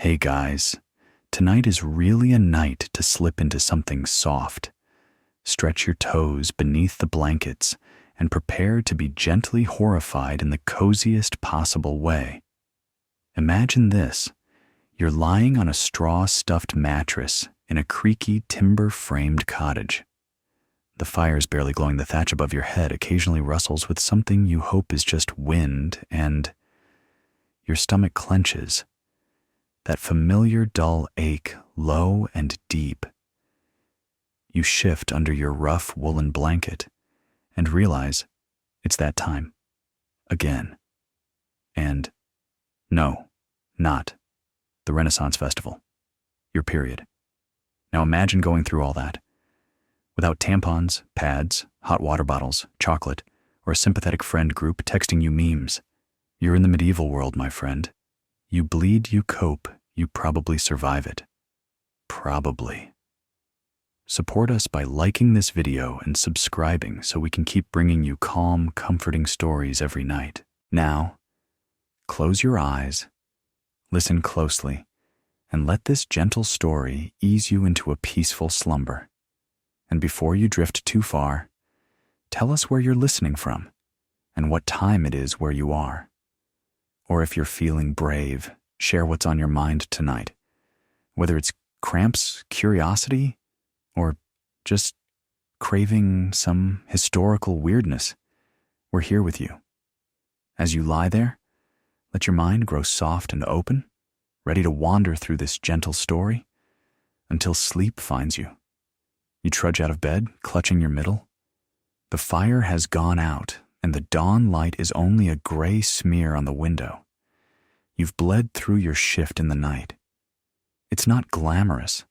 Hey guys, tonight is really a night to slip into something soft. Stretch your toes beneath the blankets and prepare to be gently horrified in the coziest possible way. Imagine this. You're lying on a straw-stuffed mattress in a creaky, timber-framed cottage. The fire's barely glowing. The thatch above your head occasionally rustles with something you hope is just wind, and your stomach clenches. That familiar dull ache, low and deep. You shift under your rough woolen blanket and realize it's that time. Again. And no, not the Renaissance Festival. Your period. Now imagine going through all that. Without tampons, pads, hot water bottles, chocolate, or a sympathetic friend group texting you memes. You're in the medieval world, my friend. You bleed, you cope, you probably survive it. Probably. Support us by liking this video and subscribing so we can keep bringing you calm, comforting stories every night. Now, close your eyes, listen closely, and let this gentle story ease you into a peaceful slumber. And before you drift too far, tell us where you're listening from and what time it is where you are. Or if you're feeling brave, share what's on your mind tonight. Whether it's cramps, curiosity, or just craving some historical weirdness, we're here with you. As you lie there, let your mind grow soft and open, ready to wander through this gentle story until sleep finds you. You trudge out of bed, clutching your middle. The fire has gone out, and the dawn light is only a gray smear on the window. You've bled through your shift in the night. It's not glamorous,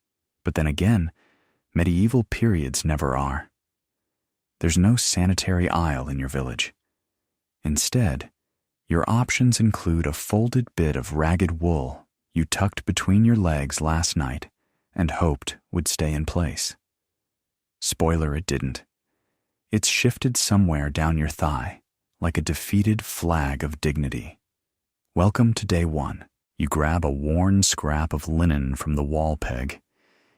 but then again, medieval periods never are. There's no sanitary aisle in your village. Instead, your options include a folded bit of ragged wool you tucked between your legs last night and hoped would stay in place. Spoiler, it didn't. It's shifted somewhere down your thigh, like a defeated flag of dignity. Welcome to day one. You grab a worn scrap of linen from the wall peg.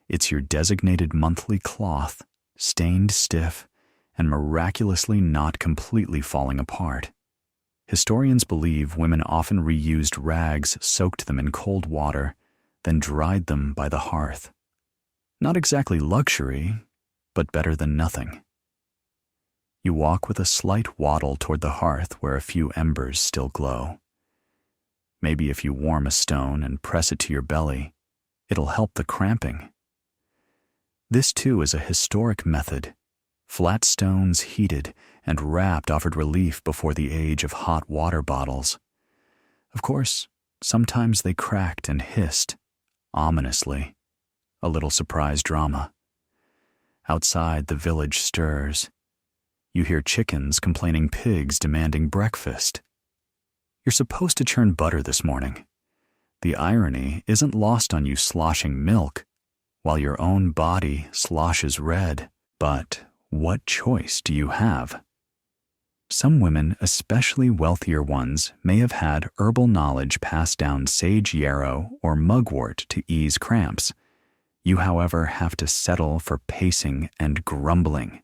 It's your designated monthly cloth, stained stiff, and miraculously not completely falling apart. Historians believe women often reused rags, soaked them in cold water, then dried them by the hearth. Not exactly luxury, but better than nothing. You walk with a slight waddle toward the hearth where a few embers still glow. Maybe if you warm a stone and press it to your belly, it'll help the cramping. This too is a historic method. Flat stones heated and wrapped offered relief before the age of hot water bottles. Of course, sometimes they cracked and hissed, ominously. A little surprise drama. Outside, the village stirs. You hear chickens complaining, pigs demanding breakfast. You're supposed to churn butter this morning. The irony isn't lost on you sloshing milk, while your own body sloshes red. But what choice do you have? Some women, especially wealthier ones, may have had herbal knowledge passed down sage yarrow or mugwort to ease cramps. You, however, have to settle for pacing and grumbling.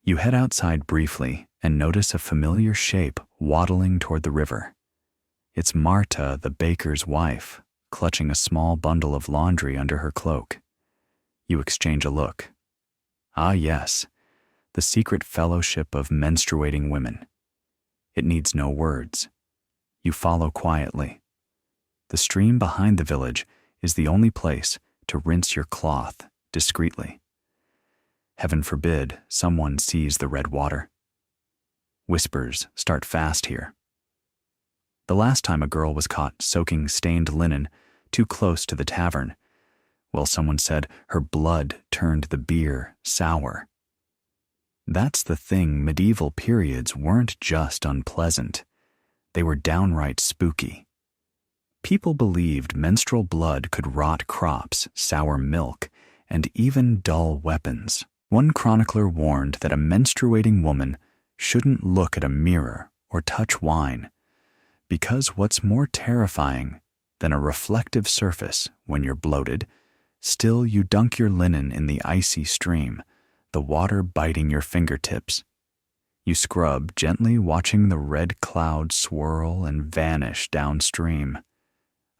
You head outside briefly and notice a familiar shape waddling toward the river. It's Marta, the baker's wife, clutching a small bundle of laundry under her cloak. You exchange a look. Ah yes, the secret fellowship of menstruating women. It needs no words. You follow quietly. The stream behind the village is the only place to rinse your cloth discreetly. Heaven forbid someone sees the red water. Whispers start fast here. The last time a girl was caught soaking stained linen too close to the tavern, well, someone said her blood turned the beer sour. That's the thing, medieval periods weren't just unpleasant. They were downright spooky. People believed menstrual blood could rot crops, sour milk, and even dull weapons. One chronicler warned that a menstruating woman shouldn't look at a mirror or touch wine, because what's more terrifying then a reflective surface when you're bloated. Still, you dunk your linen in the icy stream, the water biting your fingertips. You scrub gently, watching the red cloud swirl and vanish downstream.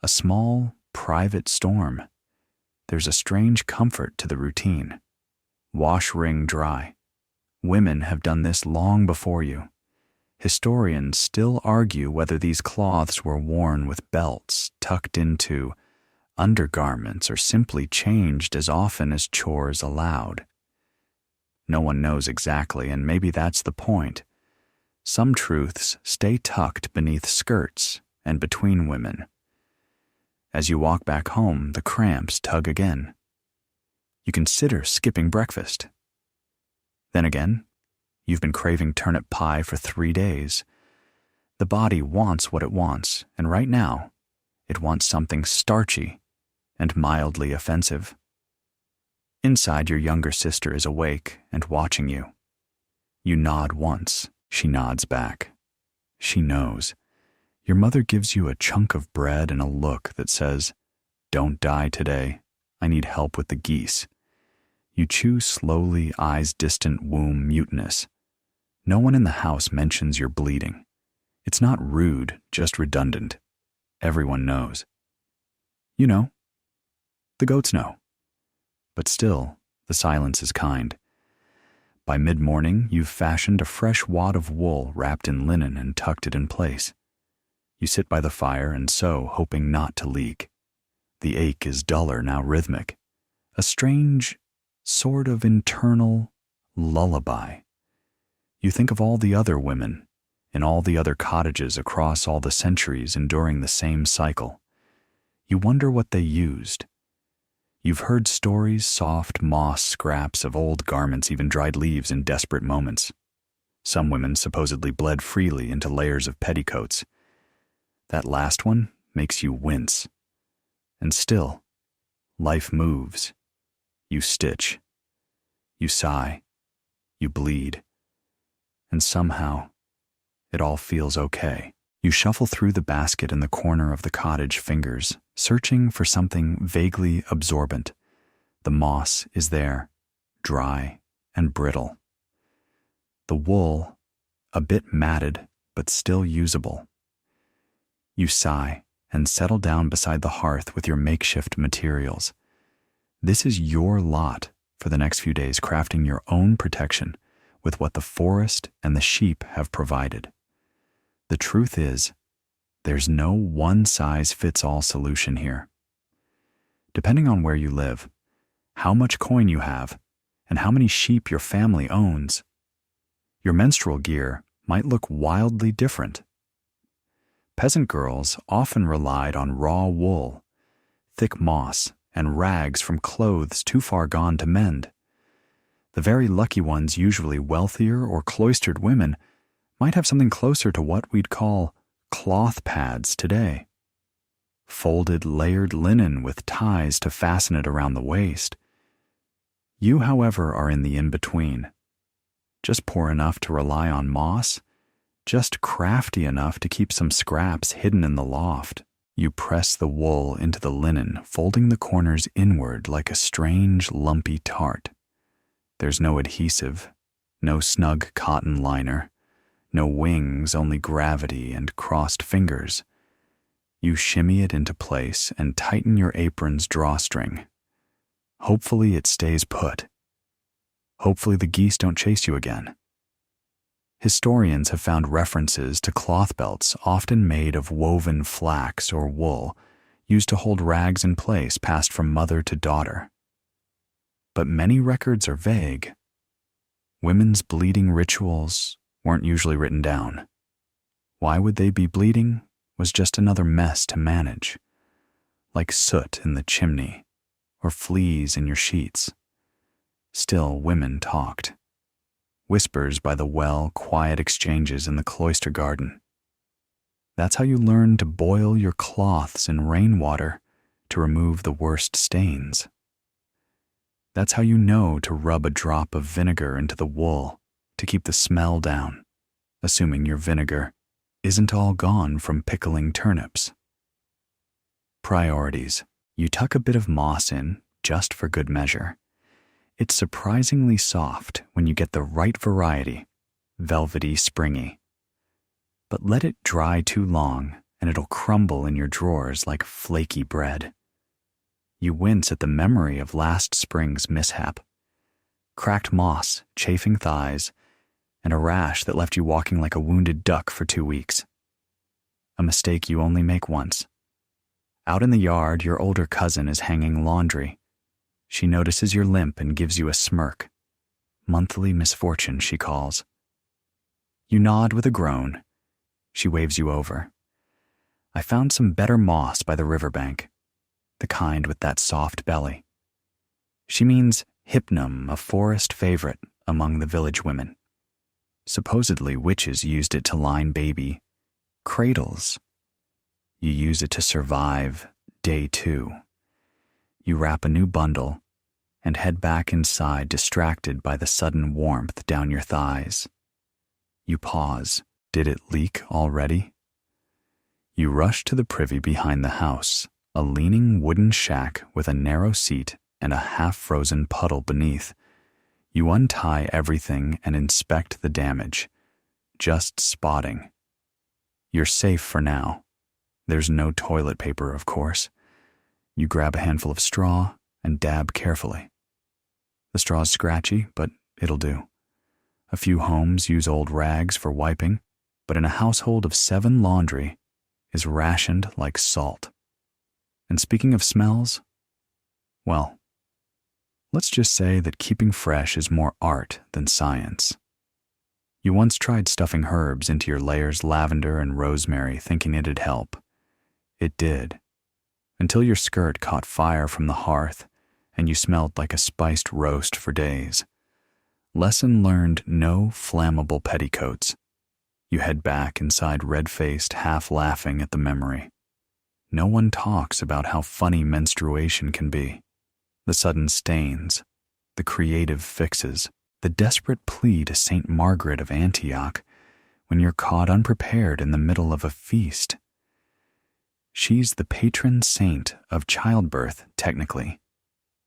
A small, private storm. There's a strange comfort to the routine. Wash wring dry. Women have done this long before you. Historians still argue whether these cloths were worn with belts tucked into undergarments or simply changed as often as chores allowed. No one knows exactly, and maybe that's the point. Some truths stay tucked beneath skirts and between women. As you walk back home, the cramps tug again. You consider skipping breakfast. Then again, you've been craving turnip pie for 3 days. The body wants what it wants, and right now, it wants something starchy and mildly offensive. Inside, your younger sister is awake and watching you. You nod once. She nods back. She knows. Your mother gives you a chunk of bread and a look that says, "Don't die today. I need help with the geese." You chew slowly, eyes distant, womb mutinous. No one in the house mentions you're bleeding. It's not rude, just redundant. Everyone knows. You know. The goats know. But still, the silence is kind. By mid-morning, you've fashioned a fresh wad of wool wrapped in linen and tucked it in place. You sit by the fire and sew, hoping not to leak. The ache is duller, now rhythmic. A strange, sort of internal lullaby. You think of all the other women, in all the other cottages across all the centuries enduring the same cycle. You wonder what they used. You've heard stories, soft moss scraps of old garments, even dried leaves in desperate moments. Some women supposedly bled freely into layers of petticoats. That last one makes you wince. And still, life moves. You stitch. You sigh. You bleed. And somehow, it all feels okay. You shuffle through the basket in the corner of the cottage fingers, searching for something vaguely absorbent. The moss is there, dry and brittle. The wool, a bit matted, but still usable. You sigh and settle down beside the hearth with your makeshift materials. This is your lot for the next few days, crafting your own protection with what the forest and the sheep have provided. The truth is, there's no one-size-fits-all solution here. Depending on where you live, how much coin you have, and how many sheep your family owns, your menstrual gear might look wildly different. Peasant girls often relied on raw wool, thick moss, and rags from clothes too far gone to mend. The very lucky ones, usually wealthier or cloistered women, might have something closer to what we'd call cloth pads today. Folded, layered linen with ties to fasten it around the waist. You, however, are in the in-between. Just poor enough to rely on moss, just crafty enough to keep some scraps hidden in the loft. You press the wool into the linen, folding the corners inward like a strange, lumpy tart. There's no adhesive, no snug cotton liner, no wings, only gravity and crossed fingers. You shimmy it into place and tighten your apron's drawstring. Hopefully it stays put. Hopefully the geese don't chase you again. Historians have found references to cloth belts often made of woven flax or wool, used to hold rags in place passed from mother to daughter. But many records are vague. Women's bleeding rituals weren't usually written down. Why would they be bleeding was just another mess to manage, like soot in the chimney or fleas in your sheets. Still, women talked. Whispers by the well, quiet exchanges in the cloister garden. That's how you learn to boil your cloths in rainwater to remove the worst stains. That's how you know to rub a drop of vinegar into the wool to keep the smell down, assuming your vinegar isn't all gone from pickling turnips. Priorities. You tuck a bit of moss in, just for good measure. It's surprisingly soft when you get the right variety, velvety, springy. But let it dry too long and it'll crumble in your drawers like flaky bread. You wince at the memory of last spring's mishap. Cracked moss, chafing thighs, and a rash that left you walking like a wounded duck for 2 weeks. A mistake you only make once. Out in the yard, your older cousin is hanging laundry. She notices your limp and gives you a smirk. Monthly misfortune, she calls. You nod with a groan. She waves you over. I found some better moss by the riverbank, the kind with that soft belly. She means hypnum, a forest favorite among the village women. Supposedly witches used it to line baby cradles. You use it to survive day 2. You wrap a new bundle and head back inside, distracted by the sudden warmth down your thighs. You pause. Did it leak already? You rush to the privy behind the house, a leaning wooden shack with a narrow seat and a half-frozen puddle beneath. You untie everything and inspect the damage, just spotting. You're safe for now. There's no toilet paper, of course. You grab a handful of straw and dab carefully. The straw's scratchy, but it'll do. A few homes use old rags for wiping, but in a household of 7, laundry is rationed like salt. And speaking of smells, well, let's just say that keeping fresh is more art than science. You once tried stuffing herbs into your layers, lavender and rosemary, thinking it'd help. It did, until your skirt caught fire from the hearth and you smelled like a spiced roast for days. Lesson learned: no flammable petticoats. You head back inside, red-faced, half laughing at the memory. No one talks about how funny menstruation can be. The sudden stains, the creative fixes, the desperate plea to Saint Margaret of Antioch when you're caught unprepared in the middle of a feast. She's the patron saint of childbirth, technically,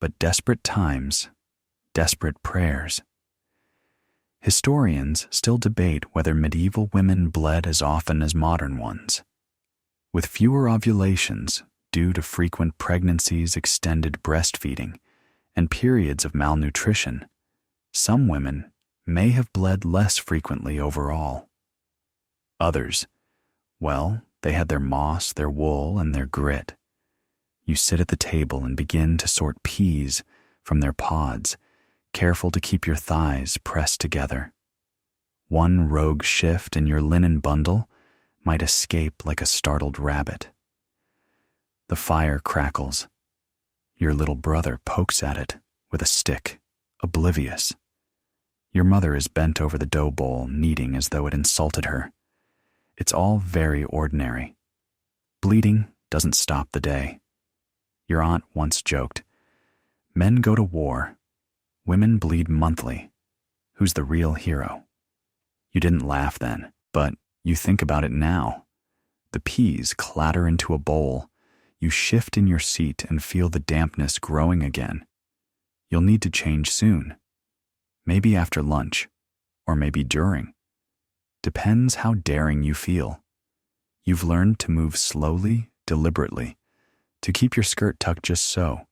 but desperate times, desperate prayers. Historians still debate whether medieval women bled as often as modern ones. With fewer ovulations due to frequent pregnancies, extended breastfeeding, and periods of malnutrition, some women may have bled less frequently overall. Others, well, they had their moss, their wool, and their grit. You sit at the table and begin to sort peas from their pods, careful to keep your thighs pressed together. One rogue shift in your linen bundle might escape like a startled rabbit. The fire crackles. Your little brother pokes at it with a stick, oblivious. Your mother is bent over the dough bowl, kneading as though it insulted her. It's all very ordinary. Bleeding doesn't stop the day. Your aunt once joked, "Men go to war. Women bleed monthly. Who's the real hero?" You didn't laugh then, but you think about it now. The peas clatter into a bowl. You shift in your seat and feel the dampness growing again. You'll need to change soon. Maybe after lunch, or maybe during. Depends how daring you feel. You've learned to move slowly, deliberately, to keep your skirt tucked just so,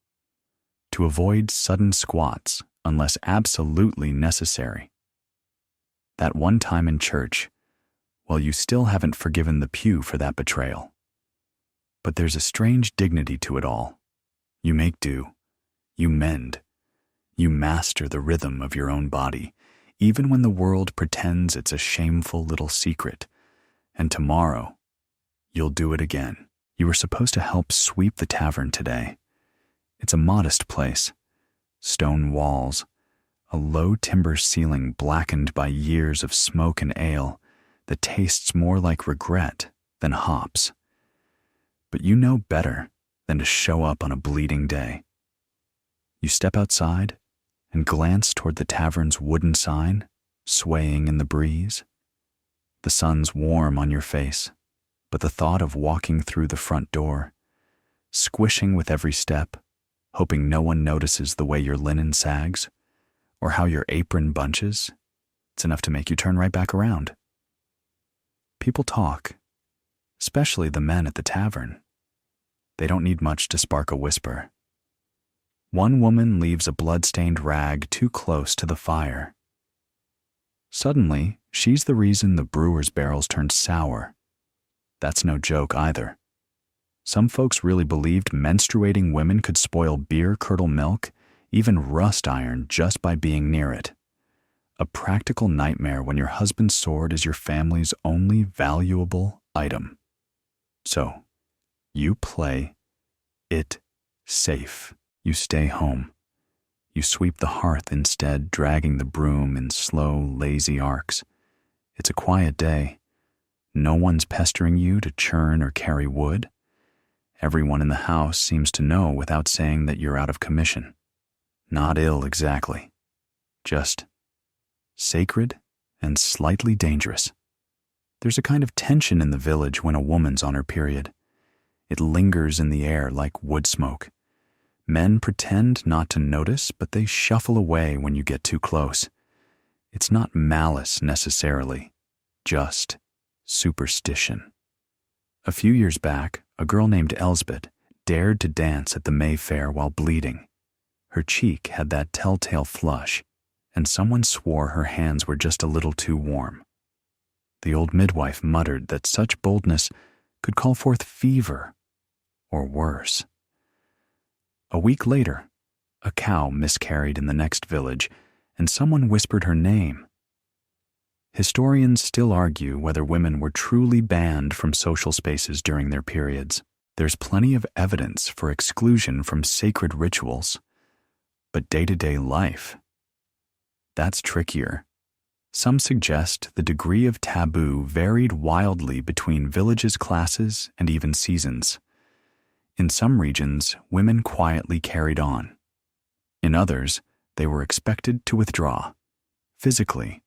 to avoid sudden squats unless absolutely necessary. That one time in church, well, you still haven't forgiven the pew for that betrayal. But there's a strange dignity to it all. You make do. You mend. You master the rhythm of your own body, even when the world pretends it's a shameful little secret. And tomorrow, you'll do it again. You were supposed to help sweep the tavern today. It's a modest place. Stone walls, a low timber ceiling blackened by years of smoke and ale that tastes more like regret than hops. But you know better than to show up on a bleeding day. You step outside and glance toward the tavern's wooden sign, swaying in the breeze. The sun's warm on your face, but the thought of walking through the front door, squishing with every step, hoping no one notices the way your linen sags, or how your apron bunches. It's enough to make you turn right back around. People talk, especially the men at the tavern. They don't need much to spark a whisper. One woman leaves a blood-stained rag too close to the fire. Suddenly, she's the reason the brewer's barrels turned sour. That's no joke either. Some folks really believed menstruating women could spoil beer curdle milk, even rust iron, just by being near it. A practical nightmare when your husband's sword is your family's only valuable item. So, you play it safe. You stay home. You sweep the hearth instead, dragging the broom in slow, lazy arcs. It's a quiet day. No one's pestering you to churn or carry wood. Everyone in the house seems to know without saying that you're out of commission. Not ill exactly. Just sacred and slightly dangerous. There's a kind of tension in the village when a woman's on her period. It lingers in the air like wood smoke. Men pretend not to notice, but they shuffle away when you get too close. It's not malice necessarily, just superstition. A few years back, a girl named Elsbeth dared to dance at the Mayfair while bleeding. Her cheek had that telltale flush, and someone swore her hands were just a little too warm. The old midwife muttered that such boldness could call forth fever, or worse. A week later, a cow miscarried in the next village, and someone whispered her name. Historians still argue whether women were truly banned from social spaces during their periods. There's plenty of evidence for exclusion from sacred rituals, but day-to-day life, that's trickier. Some suggest the degree of taboo varied wildly between villages, classes, and even seasons. In some regions, women quietly carried on. In others, they were expected to withdraw, physically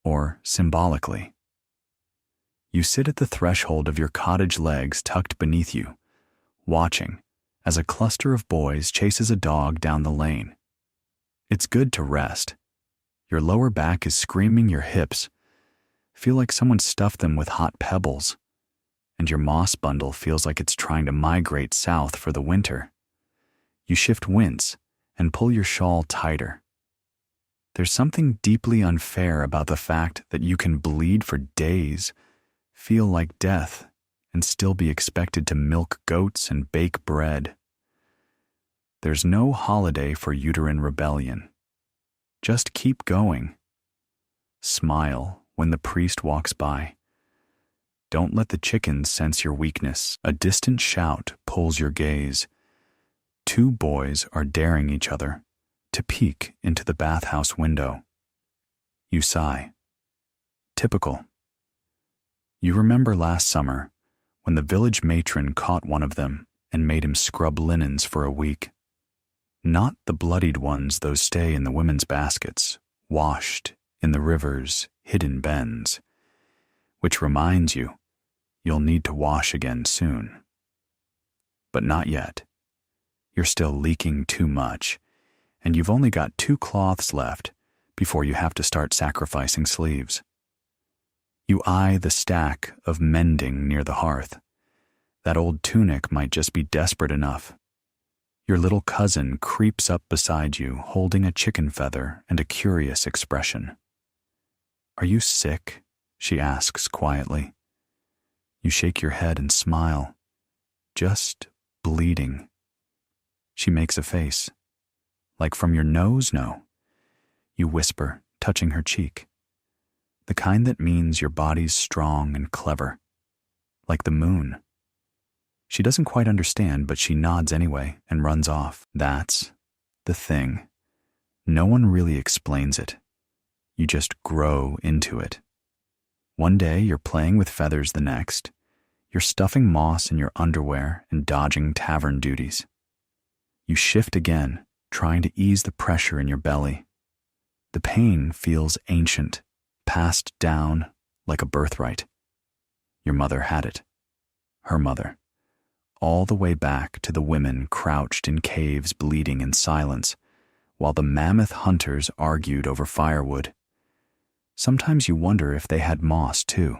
or symbolically. You sit at the threshold of your cottage legs tucked beneath you, watching as a cluster of boys chases a dog down the lane. It's good to rest. Your lower back is screaming, your hips feel like someone stuffed them with hot pebbles, and your moss bundle feels like it's trying to migrate south for the winter. You shift wince and pull your shawl tighter. There's something deeply unfair about the fact that you can bleed for days, feel like death, and still be expected to milk goats and bake bread. There's no holiday for uterine rebellion. Just keep going. Smile when the priest walks by. Don't let the chickens sense your weakness. A distant shout pulls your gaze. Two boys are daring each other to peek into the bathhouse window. You sigh. Typical. You remember last summer when the village matron caught one of them and made him scrub linens for a week. Not the bloodied ones, those stay in the women's baskets, washed in the river's hidden bends. Which reminds you, you'll need to wash again soon. But not yet. You're still leaking too much, and you've only got 2 cloths left before you have to start sacrificing sleeves. You eye the stack of mending near the hearth. That old tunic might just be desperate enough. Your little cousin creeps up beside you, holding a chicken feather and a curious expression. "Are you sick?" she asks quietly. You shake your head and smile. "Just bleeding." She makes a face. "Like from your nose, no?" You whisper, touching her cheek. The kind that means your body's strong and clever. Like the moon. She doesn't quite understand, but she nods anyway and runs off. That's the thing. No one really explains it. You just grow into it. One day you're playing with feathers, the next, you're stuffing moss in your underwear and dodging tavern duties. You shift again, trying to ease the pressure in your belly. The pain feels ancient, passed down like a birthright. Your mother had it. Her mother. all the way back to the women crouched in caves bleeding in silence, while the mammoth hunters argued over firewood. Sometimes you wonder if they had moss too.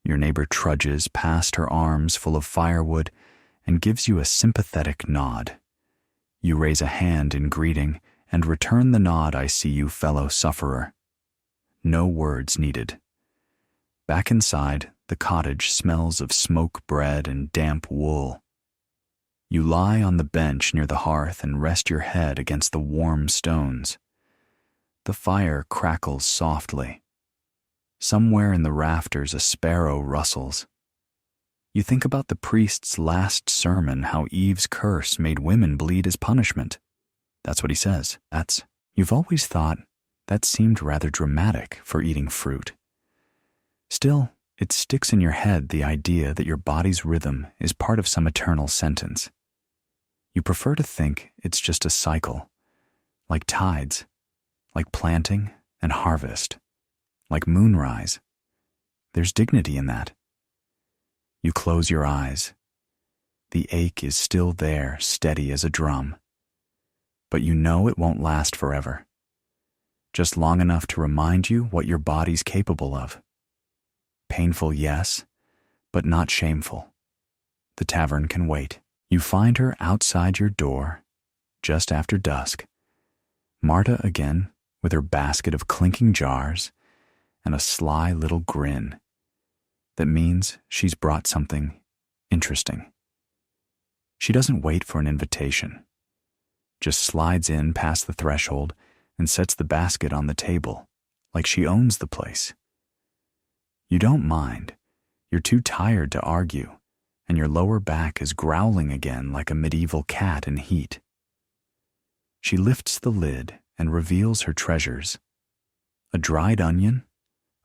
Your neighbor trudges past her arms full of firewood and gives you a sympathetic nod. You raise a hand in greeting and return the nod. I see you, fellow sufferer. No words needed. Back inside, the cottage smells of smoke bread and damp wool. You lie on the bench near the hearth and rest your head against the warm stones. The fire crackles softly. Somewhere in the rafters a sparrow rustles. You think about the priest's last sermon, how Eve's curse made women bleed as punishment. That's what he says. You've always thought that seemed rather dramatic for eating fruit. Still, it sticks in your head, the idea that your body's rhythm is part of some eternal sentence. You prefer to think it's just a cycle, like tides, like planting and harvest, like moonrise. There's dignity in that. You close your eyes. The ache is still there, steady as a drum. But you know it won't last forever. Just long enough to remind you what your body's capable of. Painful, yes, but not shameful. The tavern can wait. You find her outside your door, just after dusk. Marta again, with her basket of clinking jars and a sly little grin. That means she's brought something interesting. She doesn't wait for an invitation, just slides in past the threshold and sets the basket on the table, like she owns the place. You don't mind. You're too tired to argue, and your lower back is growling again like a medieval cat in heat. She lifts the lid and reveals her treasures. A dried onion,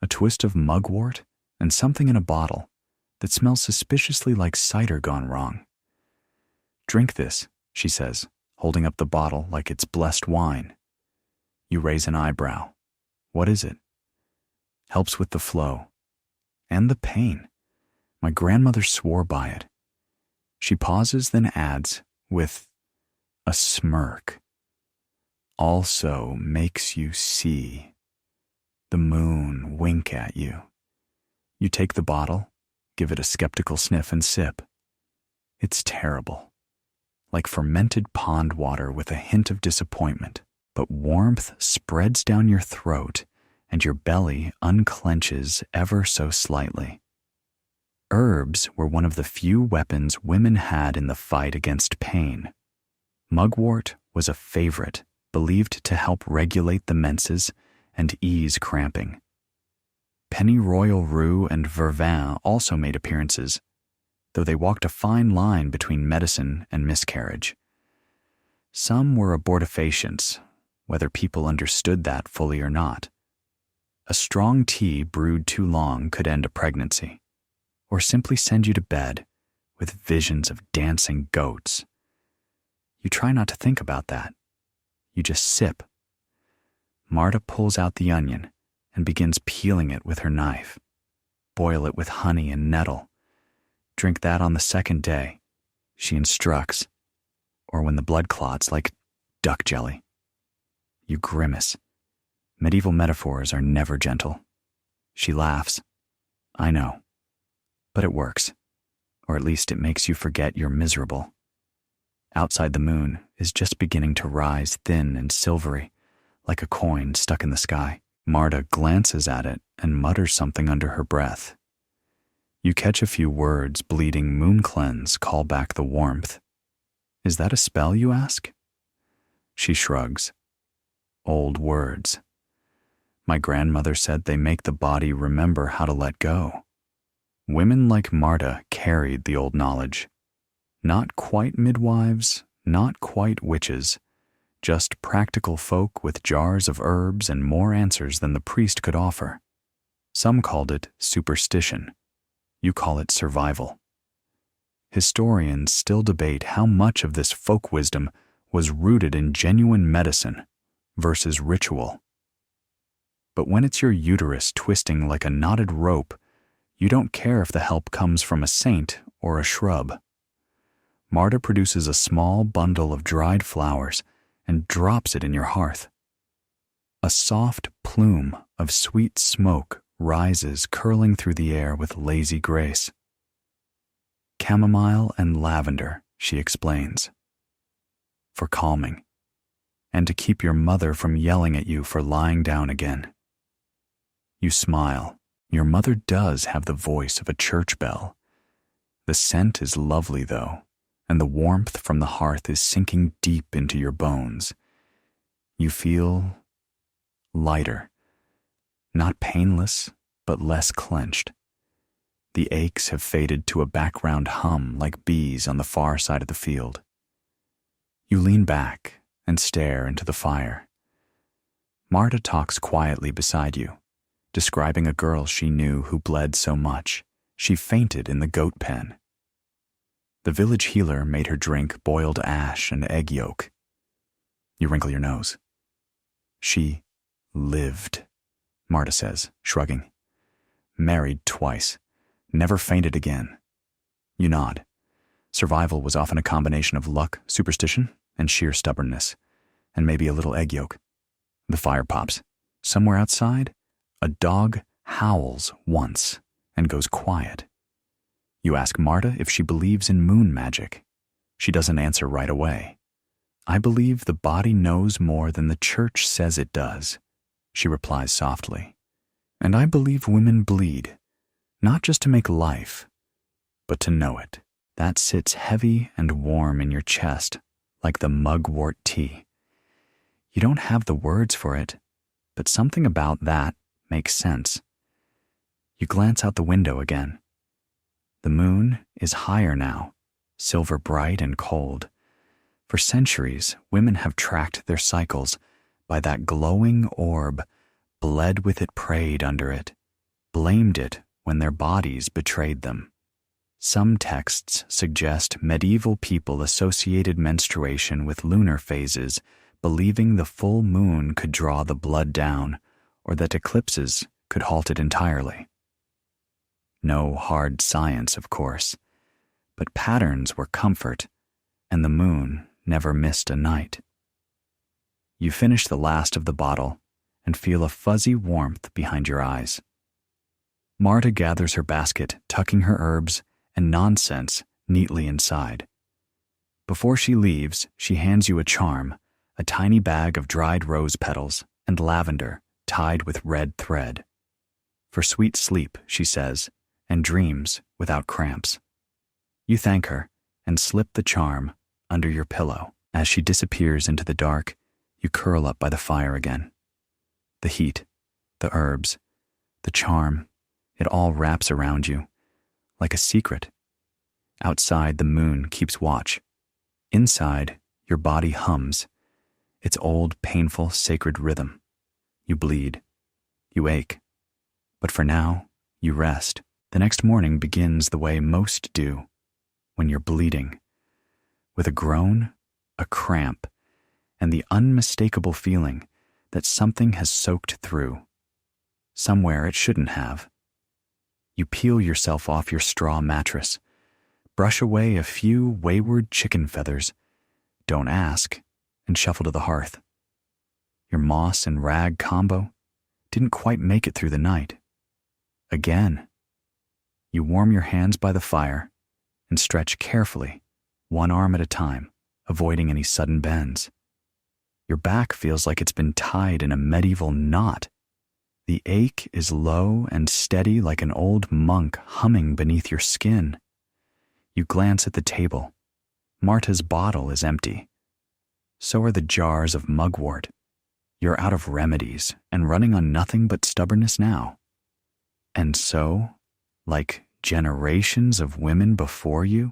a twist of mugwort, and something in a bottle that smells suspiciously like cider gone wrong. Drink this, she says, holding up the bottle like it's blessed wine. You raise an eyebrow. What is it? Helps with the flow. And the pain. My grandmother swore by it. She pauses, then adds, with a smirk. Also makes you see the moon wink at you. You take the bottle, give it a skeptical sniff and sip. It's terrible. Like fermented pond water with a hint of disappointment, but warmth spreads down your throat and your belly unclenches ever so slightly. Herbs were one of the few weapons women had in the fight against pain. Mugwort was a favorite, believed to help regulate the menses and ease cramping. Pennyroyal rue and vervain also made appearances, though they walked a fine line between medicine and miscarriage. Some were abortifacients, whether people understood that fully or not. A strong tea brewed too long could end a pregnancy, or simply send you to bed with visions of dancing goats. You try not to think about that. You just sip. Marta pulls out the onion and begins peeling it with her knife. Boil it with honey and nettle. Drink that on the second day, she instructs, or when the blood clots like duck jelly. You grimace. Medieval metaphors are never gentle. She laughs. I know. But it works. Or at least it makes you forget you're miserable. Outside, the moon is just beginning to rise thin and silvery, like a coin stuck in the sky. Marta glances at it and mutters something under her breath. You catch a few words bleeding moon cleanse call back the warmth. Is that a spell, you ask? She shrugs. Old words. My grandmother said they make the body remember how to let go. Women like Marta carried the old knowledge. Not quite midwives, not quite witches, just practical folk with jars of herbs and more answers than the priest could offer. Some called it superstition. You call it survival. Historians still debate how much of this folk wisdom was rooted in genuine medicine versus ritual. But when it's your uterus twisting like a knotted rope, you don't care if the help comes from a saint or a shrub. Marta produces a small bundle of dried flowers and drops it in your hearth. A soft plume of sweet smoke rises, curling through the air with lazy grace. Chamomile and lavender, she explains, for calming, and to keep your mother from yelling at you for lying down again. You smile. Your mother does have the voice of a church bell. The scent is lovely, though, and the warmth from the hearth is sinking deep into your bones. You feel lighter, not painless, but less clenched. The aches have faded to a background hum like bees on the far side of the field. You lean back and stare into the fire. Marta talks quietly beside you, describing a girl she knew who bled so much she fainted in the goat pen. The village healer made her drink boiled ash and egg yolk. You wrinkle your nose. She lived, Marta says, shrugging. Married twice. Never fainted again. You nod. Survival was often a combination of luck, superstition, and sheer stubbornness, and maybe a little egg yolk. The fire pops. Somewhere outside, a dog howls once and goes quiet. You ask Marta if she believes in moon magic. She doesn't answer right away. I believe the body knows more than the church says it does, she replies softly. And I believe women bleed, not just to make life, but to know it. That sits heavy and warm in your chest, like the mugwort tea. You don't have the words for it, but something about that makes sense. You glance out the window again. The moon is higher now, silver bright and cold. For centuries, women have tracked their cycles by that glowing orb, bled with it, prayed under it, blamed it when their bodies betrayed them. Some texts suggest medieval people associated menstruation with lunar phases, believing the full moon could draw the blood down, or that eclipses could halt it entirely. No hard science, of course, but patterns were comfort, and the moon never missed a night. You finish the last of the bottle and feel a fuzzy warmth behind your eyes. Marta gathers her basket, tucking her herbs and nonsense neatly inside. Before she leaves, she hands you a charm, a tiny bag of dried rose petals and lavender tied with red thread. For sweet sleep, she says, and dreams without cramps. You thank her and slip the charm under your pillow. As she disappears into the dark, you curl up by the fire again. The heat, the herbs, the charm, it all wraps around you, like a secret. Outside, the moon keeps watch. Inside, your body hums, its old, painful, sacred rhythm. You bleed. You ache. But for now, you rest. The next morning begins the way most do, when you're bleeding, with a groan, a cramp, and the unmistakable feeling that something has soaked through, somewhere it shouldn't have. You peel yourself off your straw mattress, brush away a few wayward chicken feathers, don't ask, and shuffle to the hearth. Your moss and rag combo didn't quite make it through the night. Again. You warm your hands by the fire and stretch carefully, one arm at a time, avoiding any sudden bends. Your back feels like it's been tied in a medieval knot. The ache is low and steady like an old monk humming beneath your skin. You glance at the table. Marta's bottle is empty. So are the jars of mugwort. You're out of remedies and running on nothing but stubbornness now. And so, like generations of women before you,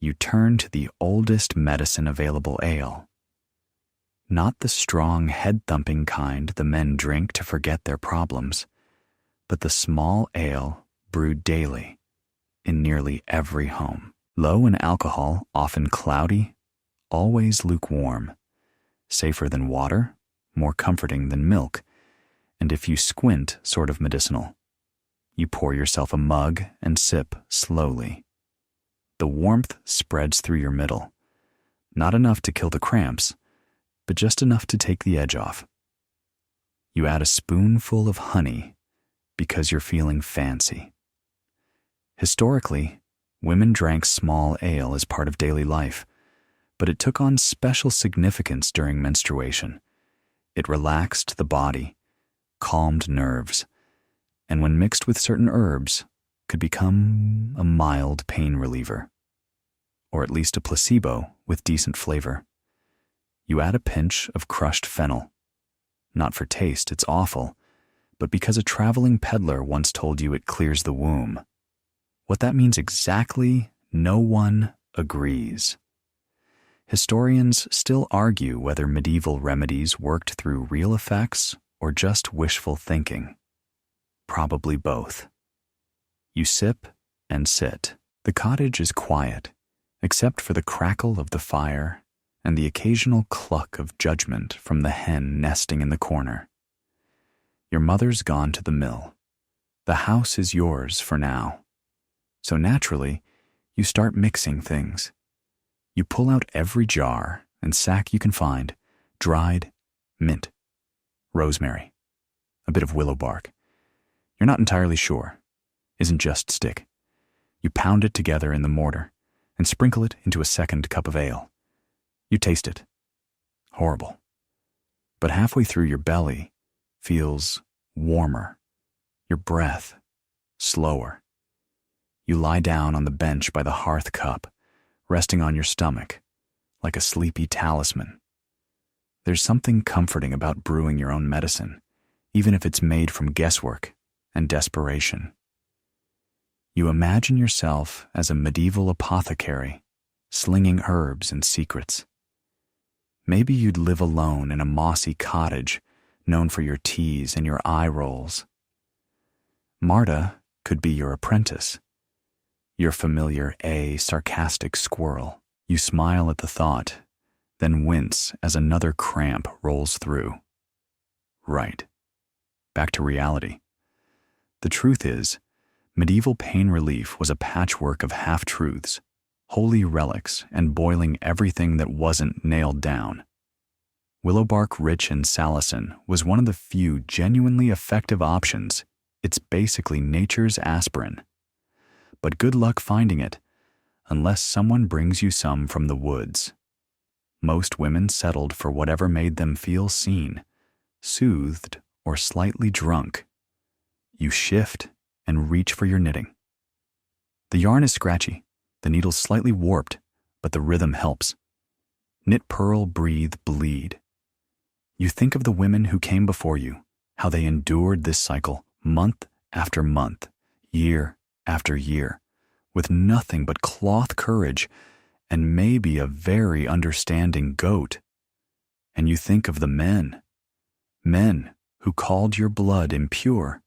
you turn to the oldest medicine available ale. Not the strong, head-thumping kind the men drink to forget their problems, but the small ale brewed daily in nearly every home. Low in alcohol, often cloudy, always lukewarm, safer than water, more comforting than milk, and if you squint, sort of medicinal. You pour yourself a mug and sip slowly. The warmth spreads through your middle. Not enough to kill the cramps, but just enough to take the edge off. You add a spoonful of honey because you're feeling fancy. Historically, women drank small ale as part of daily life, but it took on special significance during menstruation. It relaxed the body, calmed nerves, and when mixed with certain herbs, could become a mild pain reliever, or at least a placebo with decent flavor. You add a pinch of crushed fennel. Not for taste, it's awful, but because a traveling peddler once told you it clears the womb. What that means exactly, no one agrees. Historians still argue whether medieval remedies worked through real effects or just wishful thinking. Probably both. You sip and sit. The cottage is quiet, except for the crackle of the fire and the occasional cluck of judgment from the hen nesting in the corner. Your mother's gone to the mill. The house is yours for now. So naturally, you start mixing things. You pull out every jar and sack you can find, dried mint, rosemary, a bit of willow bark. You're not entirely sure. Isn't just stick. You pound it together in the mortar and sprinkle it into a second cup of ale. You taste it. Horrible. But halfway through, your belly feels warmer, your breath slower. You lie down on the bench by the hearth cup, resting on your stomach, like a sleepy talisman. There's something comforting about brewing your own medicine, even if it's made from guesswork and desperation. You imagine yourself as a medieval apothecary, slinging herbs and secrets. Maybe you'd live alone in a mossy cottage, known for your teas and your eye rolls. Marta could be your apprentice, your familiar sarcastic squirrel. You smile at the thought, then wince as another cramp rolls through. Right. Back to reality. The truth is, medieval pain relief was a patchwork of half-truths, holy relics, and boiling everything that wasn't nailed down. Willowbark rich in salicin was one of the few genuinely effective options. It's basically nature's aspirin. But good luck finding it, unless someone brings you some from the woods. Most women settled for whatever made them feel seen, soothed, or slightly drunk. You shift and reach for your knitting. The yarn is scratchy, the needle's slightly warped, but the rhythm helps. Knit, purl, breathe, bleed. You think of the women who came before you, how they endured this cycle month after month, year after year, with nothing but cloth courage and maybe a very understanding goat. And you think of the men who called your blood impure,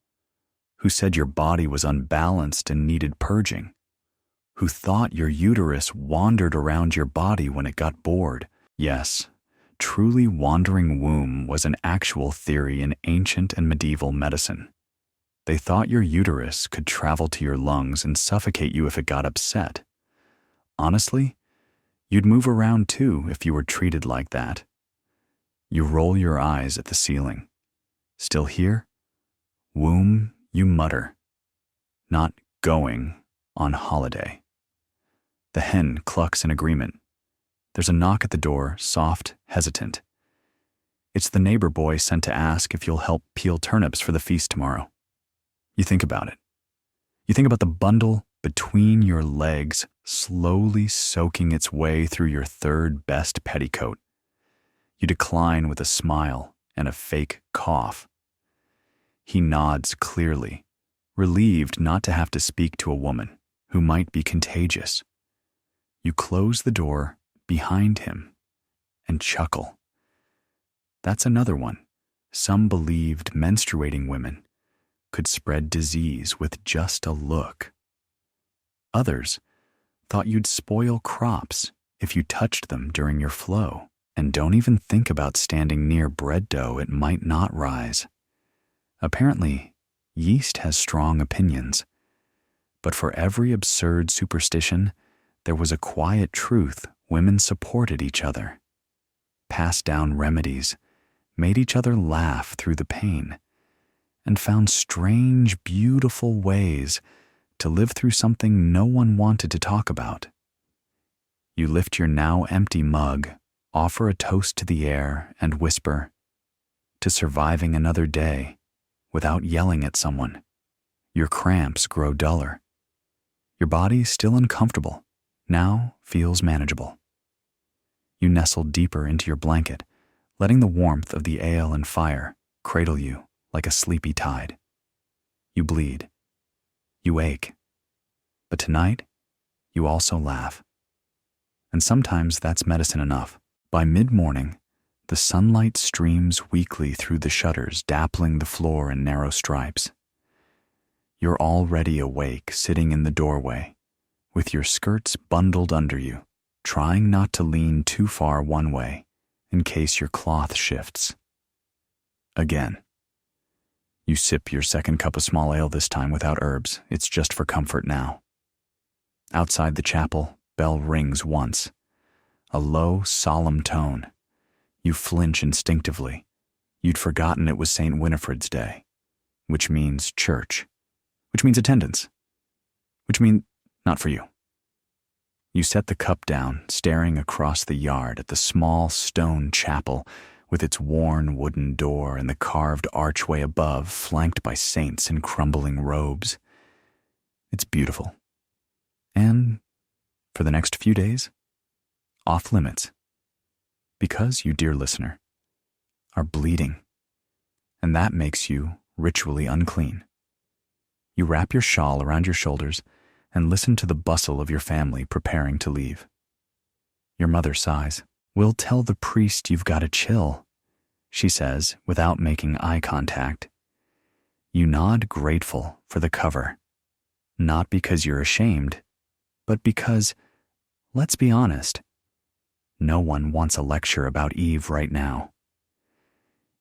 who said your body was unbalanced and needed purging, who thought your uterus wandered around your body when it got bored. Yes, truly wandering womb was an actual theory in ancient and medieval medicine. They thought your uterus could travel to your lungs and suffocate you if it got upset. Honestly, you'd move around too if you were treated like that. You roll your eyes at the ceiling. Still here? Womb, you mutter. Not going on holiday. The hen clucks in agreement. There's a knock at the door, soft, hesitant. It's the neighbor boy sent to ask if you'll help peel turnips for the feast tomorrow. You think about it. You think about the bundle between your legs slowly soaking its way through your third best petticoat. You decline with a smile and a fake cough. He nods clearly, relieved not to have to speak to a woman who might be contagious. You close the door behind him and chuckle. That's another one. Some believed menstruating women could spread disease with just a look. Others thought you'd spoil crops if you touched them during your flow. And don't even think about standing near bread dough, it might not rise. Apparently, yeast has strong opinions. But for every absurd superstition, there was a quiet truth: women supported each other, passed down remedies, made each other laugh through the pain, and found strange, beautiful ways to live through something no one wanted to talk about. You lift your now empty mug, offer a toast to the air, and whisper, "To surviving another day," without yelling at someone. Your cramps grow duller. Your body, still uncomfortable, now feels manageable. You nestle deeper into your blanket, letting the warmth of the ale and fire cradle you like a sleepy tide. You bleed. You ache. But tonight, you also laugh. And sometimes that's medicine enough. By mid-morning, the sunlight streams weakly through the shutters, dappling the floor in narrow stripes. You're already awake, sitting in the doorway, with your skirts bundled under you, trying not to lean too far one way in case your cloth shifts. Again. You sip your second cup of small ale, this time without herbs. It's just for comfort now. Outside the chapel, bell rings once. A low, solemn tone. You flinch instinctively. You'd forgotten it was St. Winifred's Day, which means church, which means attendance, which means not for you. You set the cup down, staring across the yard at the small stone chapel with its worn wooden door and the carved archway above, flanked by saints in crumbling robes. It's beautiful. And for the next few days, off limits. Because you, dear listener, are bleeding, and that makes you ritually unclean. You wrap your shawl around your shoulders and listen to the bustle of your family preparing to leave. Your mother sighs. "We'll tell the priest you've got to chill," she says without making eye contact. You nod, grateful for the cover, not because you're ashamed, but because, let's be honest, no one wants a lecture about Eve right now.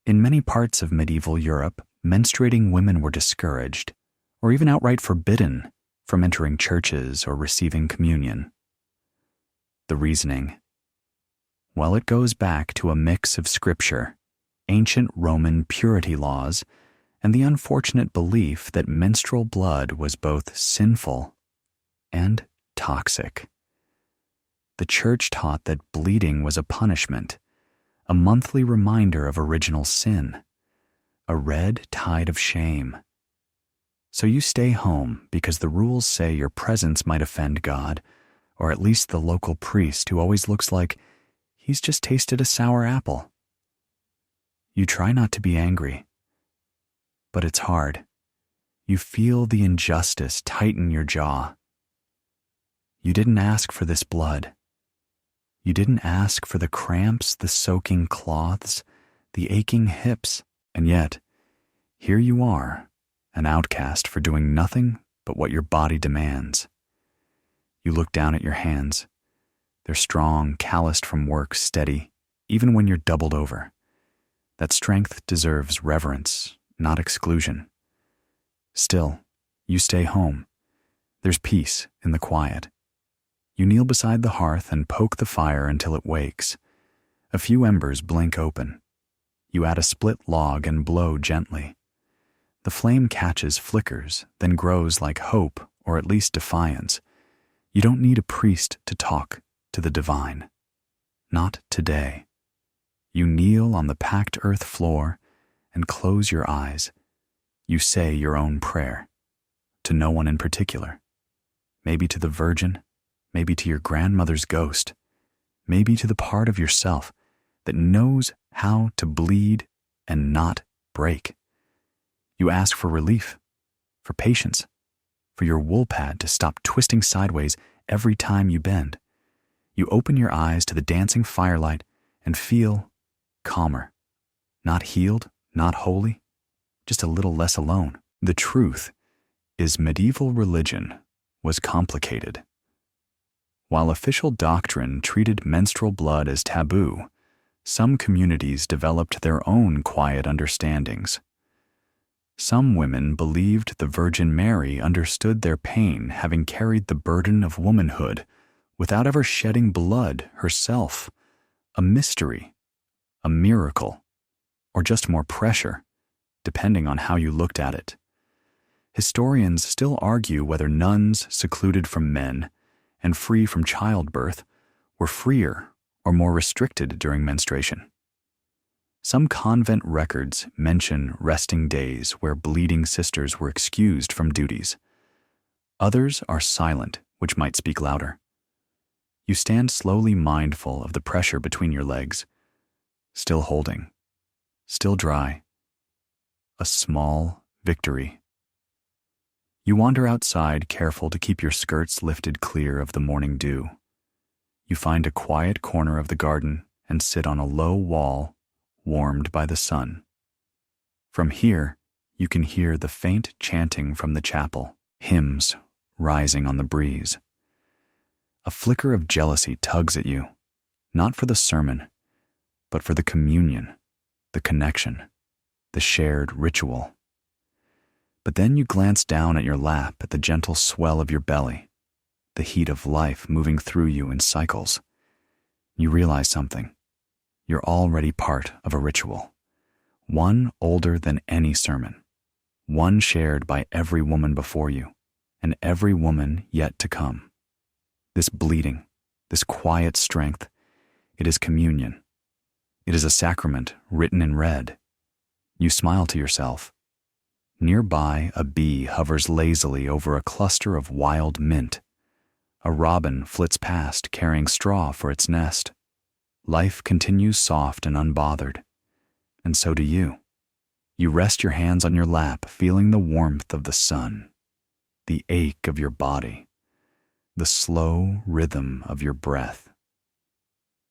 In many parts of medieval Europe, menstruating women were discouraged, or even outright forbidden, from entering churches or receiving communion. The reasoning? Well, it goes back to a mix of scripture, ancient Roman purity laws, and the unfortunate belief that menstrual blood was both sinful and toxic. The church taught that bleeding was a punishment, a monthly reminder of original sin, a red tide of shame. So you stay home because the rules say your presence might offend God, or at least the local priest who always looks like he's just tasted a sour apple. You try not to be angry, but it's hard. You feel the injustice tighten your jaw. You didn't ask for this blood. You didn't ask for the cramps, the soaking cloths, the aching hips, and yet, here you are, an outcast for doing nothing but what your body demands. You look down at your hands. They're strong, calloused from work, steady, even when you're doubled over. That strength deserves reverence, not exclusion. Still, you stay home. There's peace in the quiet. You kneel beside the hearth and poke the fire until it wakes. A few embers blink open. You add a split log and blow gently. The flame catches, flickers, then grows like hope, or at least defiance. You don't need a priest to talk to the divine. Not today. You kneel on the packed earth floor and close your eyes. You say your own prayer. To no one in particular. Maybe to the Virgin, maybe to your grandmother's ghost, maybe to the part of yourself that knows how to bleed and not break. You ask for relief, for patience, for your wool pad to stop twisting sideways every time you bend. You open your eyes to the dancing firelight and feel calmer. Not healed, not holy, just a little less alone. The truth is medieval religion was complicated. While official doctrine treated menstrual blood as taboo, some communities developed their own quiet understandings. Some women believed the Virgin Mary understood their pain, having carried the burden of womanhood without ever shedding blood herself. A mystery, a miracle, or just more pressure, depending on how you looked at it. Historians still argue whether nuns secluded from men and free from childbirth were freer or more restricted during menstruation. Some convent records mention resting days where bleeding sisters were excused from duties. Others are silent, which might speak louder. You stand slowly mindful of the pressure between your legs, still holding, still dry. A small victory. You wander outside, careful to keep your skirts lifted clear of the morning dew. You find a quiet corner of the garden and sit on a low wall, warmed by the sun. From here, you can hear the faint chanting from the chapel, hymns rising on the breeze. A flicker of jealousy tugs at you, not for the sermon, but for the communion, the connection, the shared ritual. But then you glance down at your lap at the gentle swell of your belly, the heat of life moving through you in cycles. You realize something. You're already part of a ritual, one older than any sermon, one shared by every woman before you and every woman yet to come. This bleeding, this quiet strength, it is communion. It is a sacrament written in red. You smile to yourself. Nearby, a bee hovers lazily over a cluster of wild mint. A robin flits past, carrying straw for its nest. Life continues soft and unbothered. And so do you. You rest your hands on your lap, feeling the warmth of the sun, the ache of your body, the slow rhythm of your breath.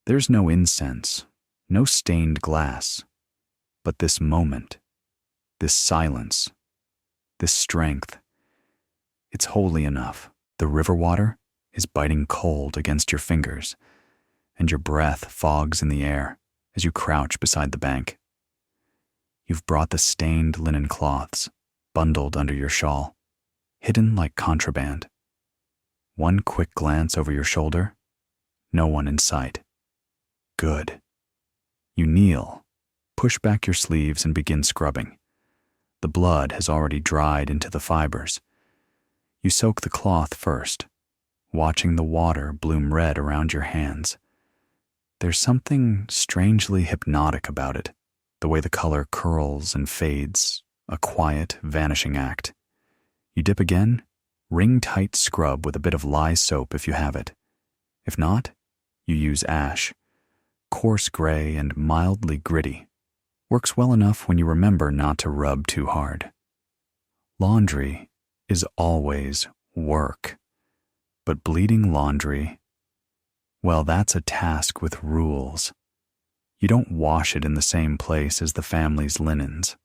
There's no incense, no stained glass, but this moment, this silence, this strength. It's holy enough. The river water is biting cold against your fingers, and your breath fogs in the air as you crouch beside the bank. You've brought the stained linen cloths, bundled under your shawl, hidden like contraband. One quick glance over your shoulder, no one in sight. Good. You kneel, push back your sleeves and begin scrubbing. The blood has already dried into the fibers. You soak the cloth first, watching the water bloom red around your hands. There's something strangely hypnotic about it, the way the color curls and fades, a quiet, vanishing act. You dip again, ring-tight scrub with a bit of lye soap if you have it. If not, you use ash, coarse gray and mildly gritty. Works well enough when you remember not to rub too hard. Laundry is always work, but bleeding laundry, well, that's a task with rules. You don't wash it in the same place as the family's linens.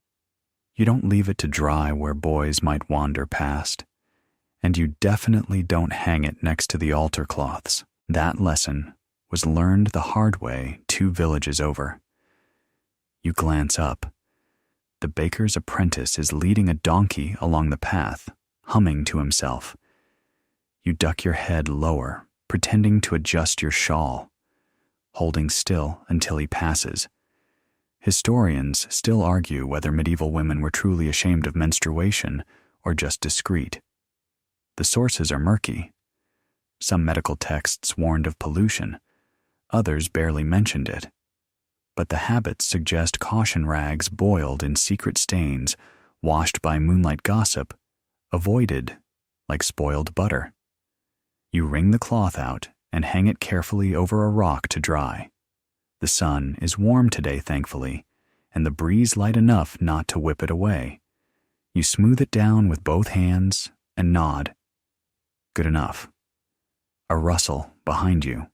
You don't leave it to dry where boys might wander past. And you definitely don't hang it next to the altar cloths. That lesson was learned the hard way 2 villages over. You glance up. The baker's apprentice is leading a donkey along the path, humming to himself. You duck your head lower, pretending to adjust your shawl, holding still until he passes. Historians still argue whether medieval women were truly ashamed of menstruation or just discreet. The sources are murky. Some medical texts warned of pollution, others barely mentioned it. But the habits suggest caution rags boiled in secret stains, washed by moonlight gossip, avoided like spoiled butter. You wring the cloth out and hang it carefully over a rock to dry. The sun is warm today, thankfully, and the breeze light enough not to whip it away. You smooth it down with both hands and nod. Good enough. A rustle behind you.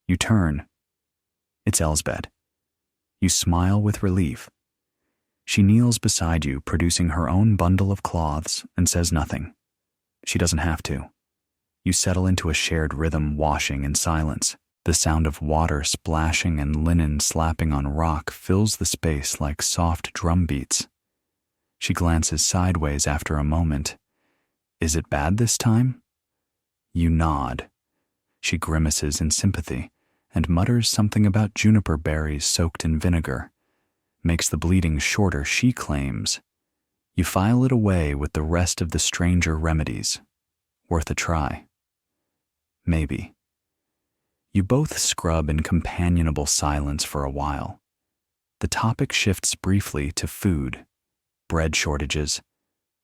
You turn. It's Elsbeth. You smile with relief. She kneels beside you, producing her own bundle of cloths, and says nothing. She doesn't have to. You settle into a shared rhythm, washing in silence. The sound of water splashing and linen slapping on rock fills the space like soft drum beats. She glances sideways after a moment. Is it bad this time? You nod. She grimaces in sympathy and mutters something about juniper berries soaked in vinegar. Makes the bleeding shorter, she claims. You file it away with the rest of the stranger remedies. Worth a try. Maybe. You both scrub in companionable silence for a while. The topic shifts briefly to food, bread shortages,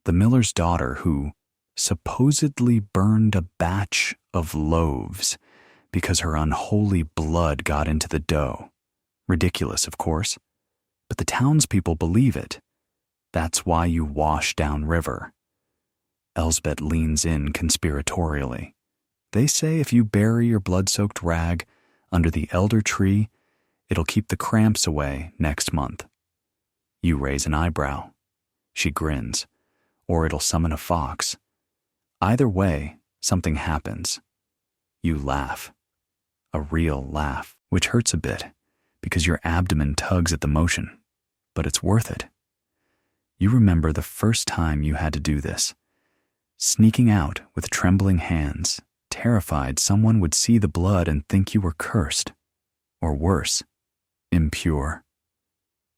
the miller's daughter who supposedly burned a batch of loaves because her unholy blood got into the dough. Ridiculous, of course, but the townspeople believe it. That's why you wash downriver. Elsbeth leans in conspiratorially. They say if you bury your blood-soaked rag under the elder tree, it'll keep the cramps away next month. You raise an eyebrow. She grins. Or it'll summon a fox. Either way, something happens. You laugh. A real laugh, which hurts a bit because your abdomen tugs at the motion, but it's worth it. You remember the first time you had to do this. Sneaking out with trembling hands, terrified someone would see the blood and think you were cursed. Or worse, impure.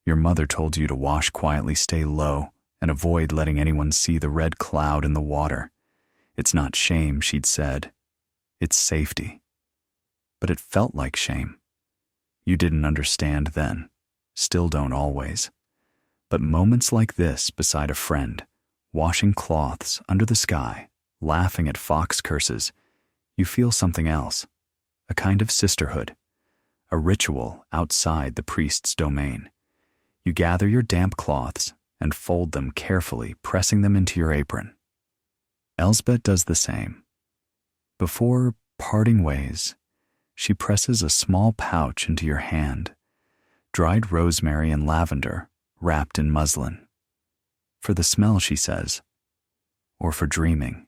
Your mother told you to wash quietly, stay low, and avoid letting anyone see the red cloud in the water. It's not shame, she'd said. It's safety. But it felt like shame. You didn't understand then, still don't always. But moments like this beside a friend, washing cloths under the sky, laughing at fox curses, you feel something else, a kind of sisterhood, a ritual outside the priest's domain. You gather your damp cloths and fold them carefully, pressing them into your apron. Elsbeth does the same. Before parting ways, she presses a small pouch into your hand, dried rosemary and lavender wrapped in muslin. For the smell, she says, or for dreaming.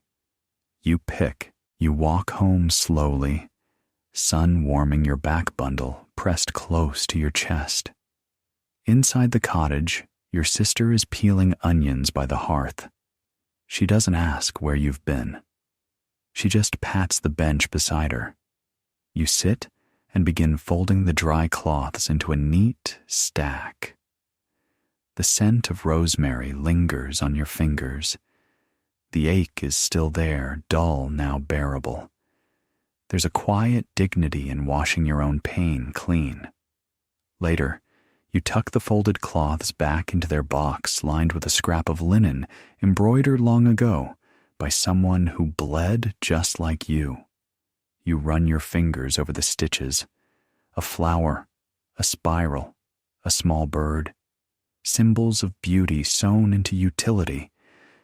You pick. You walk home slowly, sun warming your back bundle pressed close to your chest. Inside the cottage, your sister is peeling onions by the hearth. She doesn't ask where you've been. She just pats the bench beside her. You sit and begin folding the dry cloths into a neat stack. The scent of rosemary lingers on your fingers. The ache is still there, dull, now bearable. There's a quiet dignity in washing your own pain clean. Later, you tuck the folded cloths back into their box lined with a scrap of linen embroidered long ago by someone who bled just like you. You run your fingers over the stitches. A flower, a spiral, a small bird. Symbols of beauty sewn into utility.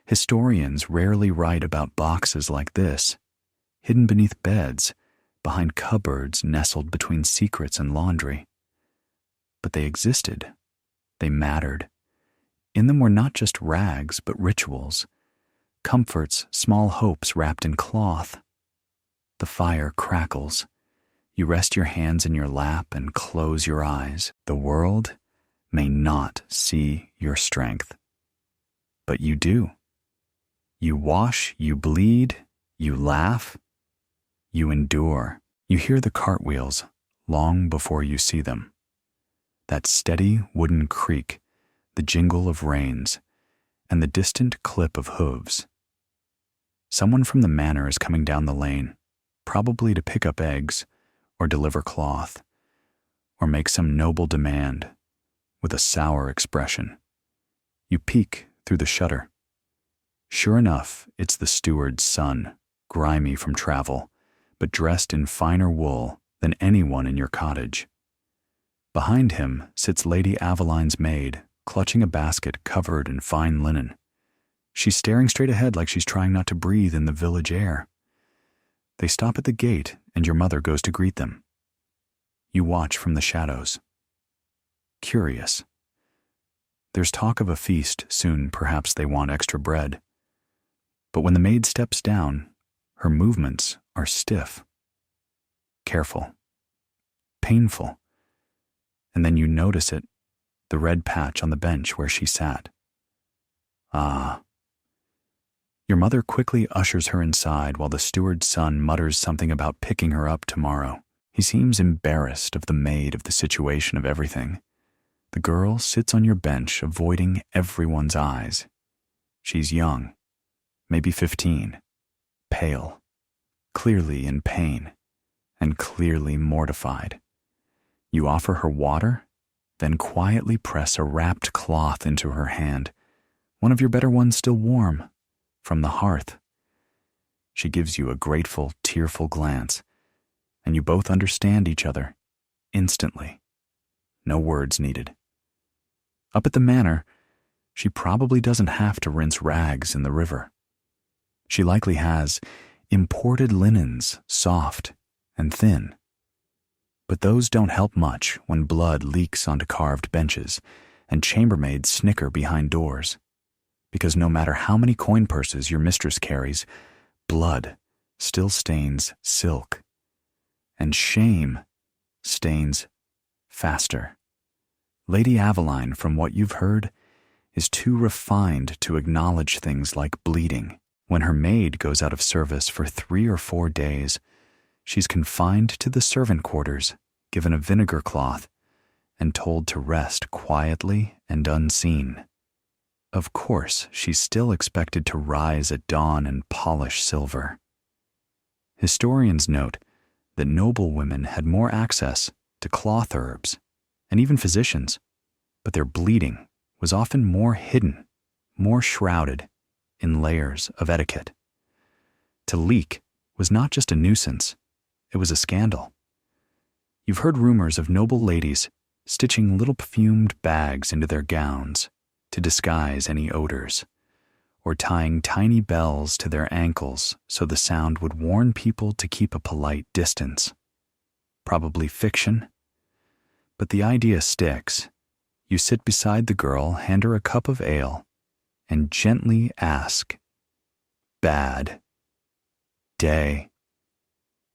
Historians rarely write about boxes like this, hidden beneath beds, behind cupboards nestled between secrets and laundry. But they existed. They mattered. In them were not just rags, but rituals, comforts, small hopes wrapped in cloth. The fire crackles. You rest your hands in your lap and close your eyes. The world may not see your strength. But you do. You wash, you bleed, you laugh, you endure. You hear the cartwheels long before you see them. That steady wooden creak, the jingle of reins, and the distant clip of hooves. Someone from the manor is coming down the lane, probably to pick up eggs, or deliver cloth, or make some noble demand, with a sour expression. You peek through the shutter. Sure enough, it's the steward's son, grimy from travel, but dressed in finer wool than anyone in your cottage. Behind him sits Lady Aveline's maid, clutching a basket covered in fine linen. She's staring straight ahead like she's trying not to breathe in the village air. They stop at the gate, and your mother goes to greet them. You watch from the shadows. Curious. There's talk of a feast soon, perhaps they want extra bread. But when the maid steps down, her movements are stiff. Careful. Painful. And then you notice it, the red patch on the bench where she sat. Ah. Your mother quickly ushers her inside while the steward's son mutters something about picking her up tomorrow. He seems embarrassed of the maid of the situation of everything. The girl sits on your bench, avoiding everyone's eyes. She's young, maybe 15, pale, clearly in pain, and clearly mortified. You offer her water, then quietly press a wrapped cloth into her hand, one of your better ones still warm, from the hearth. She gives you a grateful, tearful glance, and you both understand each other, instantly. No words needed. Up at the manor, she probably doesn't have to rinse rags in the river. She likely has imported linens, soft and thin. But those don't help much when blood leaks onto carved benches and chambermaids snicker behind doors. Because no matter how many coin purses your mistress carries, blood still stains silk. And shame stains faster. Lady Aveline, from what you've heard, is too refined to acknowledge things like bleeding. When her maid goes out of service for 3 or 4 days, she's confined to the servant quarters, given a vinegar cloth, and told to rest quietly and unseen. Of course, she's still expected to rise at dawn and polish silver. Historians note that noble women had more access to cloth herbs, and even physicians, but their bleeding was often more hidden, more shrouded in layers of etiquette. To leak was not just a nuisance, it was a scandal. You've heard rumors of noble ladies stitching little perfumed bags into their gowns to disguise any odors, or tying tiny bells to their ankles so the sound would warn people to keep a polite distance. Probably fiction, but the idea sticks. You sit beside the girl, hand her a cup of ale, and gently ask, "Bad day?"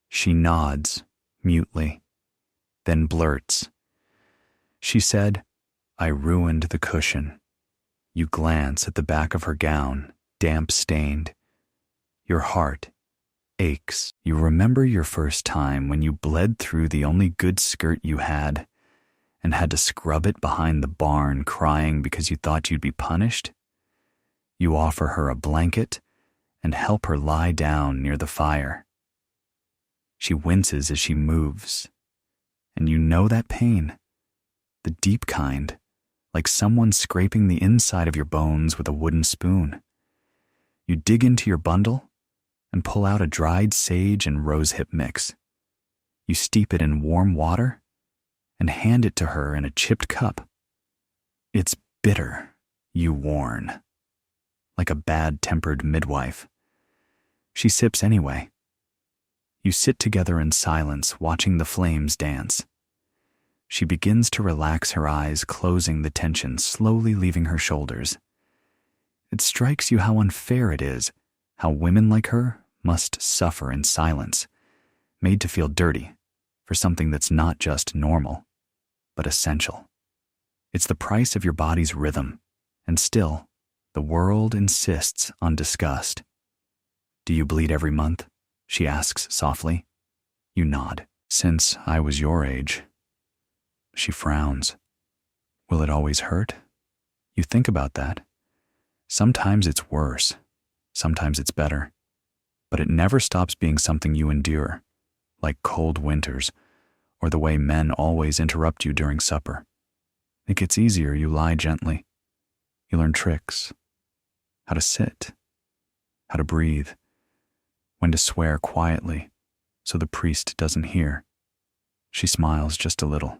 She nods mutely, then blurts, "She said, I ruined the cushion." You glance at the back of her gown, damp-stained. Your heart aches. You remember your first time when you bled through the only good skirt you had and had to scrub it behind the barn crying because you thought you'd be punished? You offer her a blanket and help her lie down near the fire. She winces as she moves, and you know that pain, the deep kind, like someone scraping the inside of your bones with a wooden spoon. You dig into your bundle and pull out a dried sage and rosehip mix. You steep it in warm water and hand it to her in a chipped cup. It's bitter, you warn, like a bad-tempered midwife. She sips anyway. You sit together in silence, watching the flames dance. She begins to relax her eyes, closing the tension, slowly leaving her shoulders. It strikes you how unfair it is, how women like her must suffer in silence, made to feel dirty for something that's not just normal, but essential. It's the price of your body's rhythm, and still, the world insists on disgust. "Do you bleed every month?" she asks softly. You nod. "Since I was your age." She frowns. "Will it always hurt?" You think about that. Sometimes it's worse. Sometimes it's better. But it never stops being something you endure, like cold winters, or the way men always interrupt you during supper. It gets easier, you lie gently. You learn tricks. How to sit. How to breathe. When to swear quietly, so the priest doesn't hear. She smiles just a little.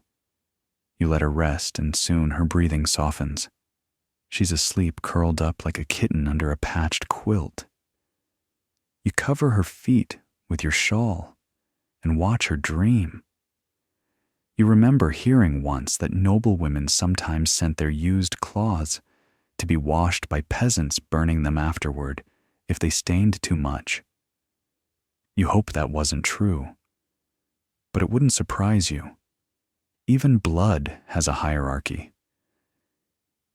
You let her rest, and soon her breathing softens. She's asleep, curled up like a kitten under a patched quilt. You cover her feet with your shawl and watch her dream. You remember hearing once that noble women sometimes sent their used cloths to be washed by peasants, burning them afterward if they stained too much. You hope that wasn't true, but it wouldn't surprise you. Even blood has a hierarchy.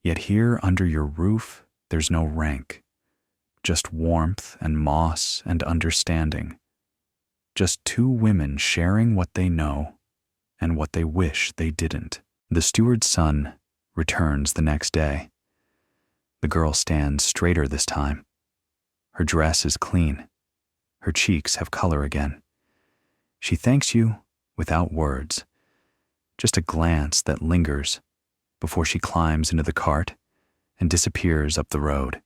Yet here under your roof, there's no rank. just warmth and moss and understanding. Just two women sharing what they know and what they wish they didn't. The steward's son returns the next day. The girl stands straighter this time. Her dress is clean. Her cheeks have color again. She thanks you without words, just a glance that lingers before she climbs into the cart and disappears up the road.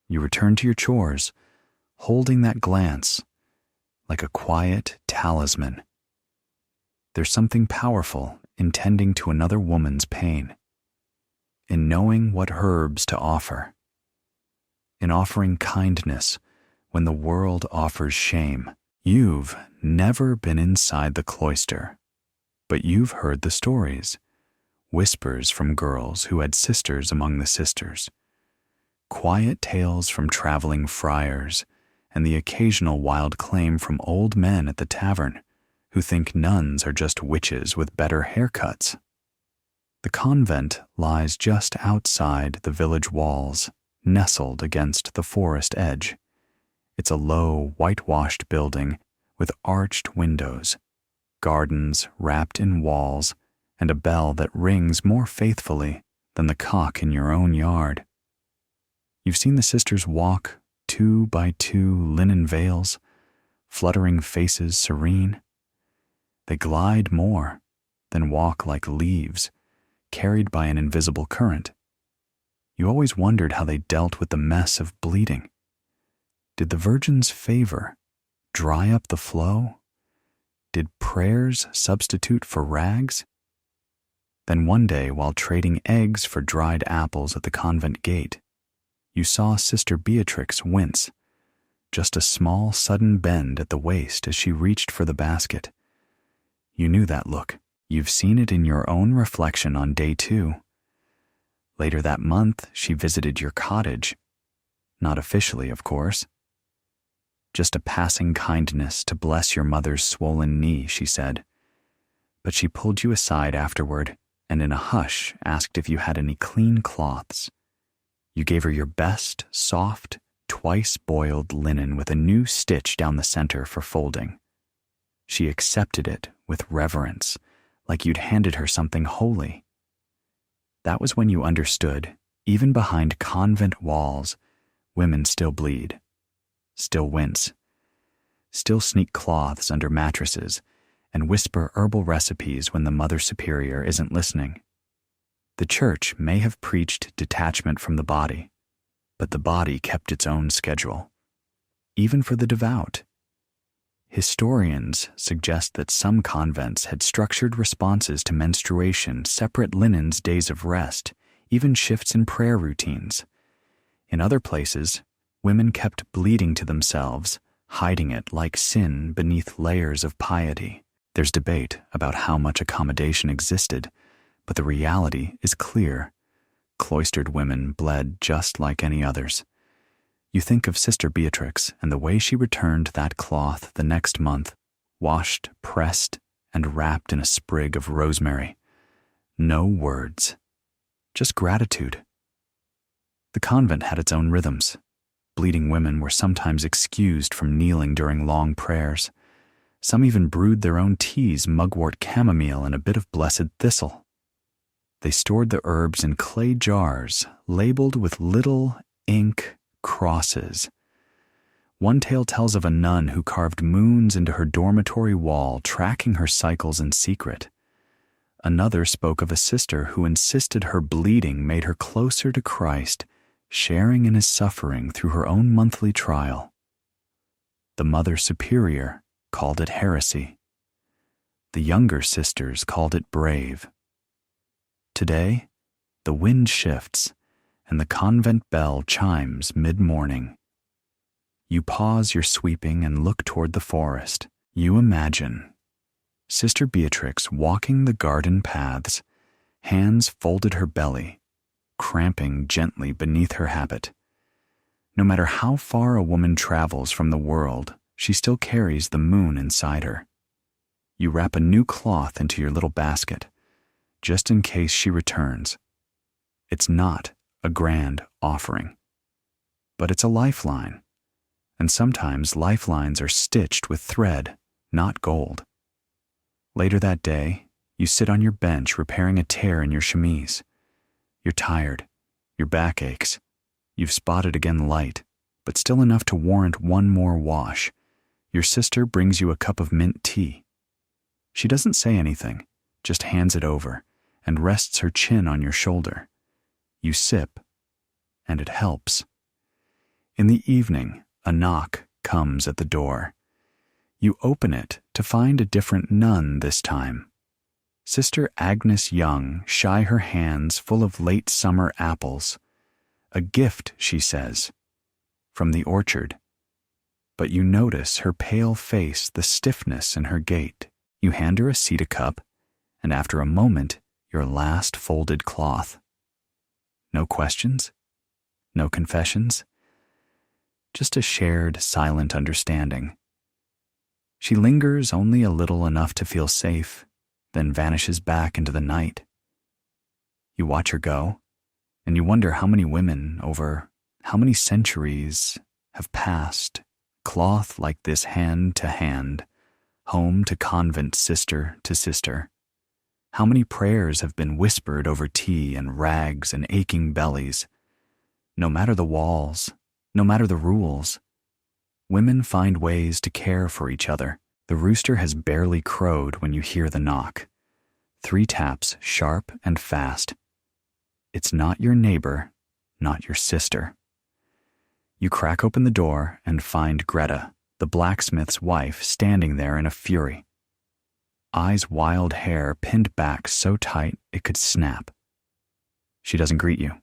You return to your chores, holding that glance like a quiet talisman. There's something powerful in tending to another woman's pain, in knowing what herbs to offer, in offering kindness when the world offers shame. You've never been inside the cloister, but you've heard the stories, whispers from girls who had sisters among the sisters, quiet tales from traveling friars, and the occasional wild claim from old men at the tavern who think nuns are just witches with better haircuts. The convent lies just outside the village walls, nestled against the forest edge. It's a low, whitewashed building with arched windows, gardens wrapped in walls, and a bell that rings more faithfully than the cock in your own yard. You've seen the sisters walk 2 by 2 linen veils, fluttering faces serene. They glide more than walk like leaves, carried by an invisible current. You always wondered how they dealt with the mess of bleeding. Did the Virgin's favor dry up the flow? Did prayers substitute for rags? Then one day, while trading eggs for dried apples at the convent gate, you saw Sister Beatrix wince, just a small sudden bend at the waist as she reached for the basket. You knew that look. You've seen it in your own reflection on day 2. Later that month, she visited your cottage. Not officially, of course. Just a passing kindness to bless your mother's swollen knee, she said. But she pulled you aside afterward and in a hush asked if you had any clean cloths. You gave her your best, soft, twice-boiled linen with a new stitch down the center for folding. She accepted it with reverence, like you'd handed her something holy. That was when you understood, even behind convent walls, women still bleed, still wince, still sneak cloths under mattresses, and whisper herbal recipes when the Mother Superior isn't listening. The Church may have preached detachment from the body, but the body kept its own schedule, even for the devout. Historians suggest that some convents had structured responses to menstruation, separate linens, days of rest, even shifts in prayer routines. In other places, women kept bleeding to themselves, hiding it like sin beneath layers of piety. There's debate about how much accommodation existed, but the reality is clear. Cloistered women bled just like any others. You think of Sister Beatrix and the way she returned that cloth the next month, washed, pressed, and wrapped in a sprig of rosemary. No words, just gratitude. The convent had its own rhythms. Bleeding women were sometimes excused from kneeling during long prayers. Some even brewed their own teas, mugwort chamomile and a bit of blessed thistle. They stored the herbs in clay jars, labeled with little ink crosses. One tale tells of a nun who carved moons into her dormitory wall, tracking her cycles in secret. Another spoke of a sister who insisted her bleeding made her closer to Christ, sharing in his suffering through her own monthly trial. The Mother Superior called it heresy. The younger sisters called it brave. Today, the wind shifts, and the convent bell chimes mid-morning. You pause your sweeping and look toward the forest. You imagine Sister Beatrix walking the garden paths, hands folded her belly, cramping gently beneath her habit. No matter how far a woman travels from the world, she still carries the moon inside her. You wrap a new cloth into your little basket, just in case she returns. It's not a grand offering. but it's a lifeline. And sometimes lifelines are stitched with thread, not gold. Later that day, you sit on your bench repairing a tear in your chemise. You're tired. Your back aches. You've spotted again light, but still enough to warrant one more wash. Your sister brings you a cup of mint tea. She doesn't say anything, just hands it over and rests her chin on your shoulder. You sip, and it helps. In the evening, a knock comes at the door. You open it to find a different nun this time. Sister Agnes Young shy her hands full of late summer apples. A gift, she says, from the orchard. But you notice her pale face, the stiffness in her gait. You hand her a cedar cup, and after a moment, your last folded cloth. No questions? No confessions? Just a shared, silent understanding. She lingers only a little enough to feel safe, then vanishes back into the night. You watch her go, and you wonder how many women over how many centuries have passed, cloth like this hand to hand, home to convent, sister to sister. How many prayers have been whispered over tea and rags and aching bellies. No matter the walls, no matter the rules, women find ways to care for each other. The rooster has barely crowed when you hear the knock. 3 taps, sharp and fast. It's not your neighbor, not your sister. You crack open the door and find Greta, the blacksmith's wife, standing there in a fury. Eyes wild, hair pinned back so tight it could snap. She doesn't greet you.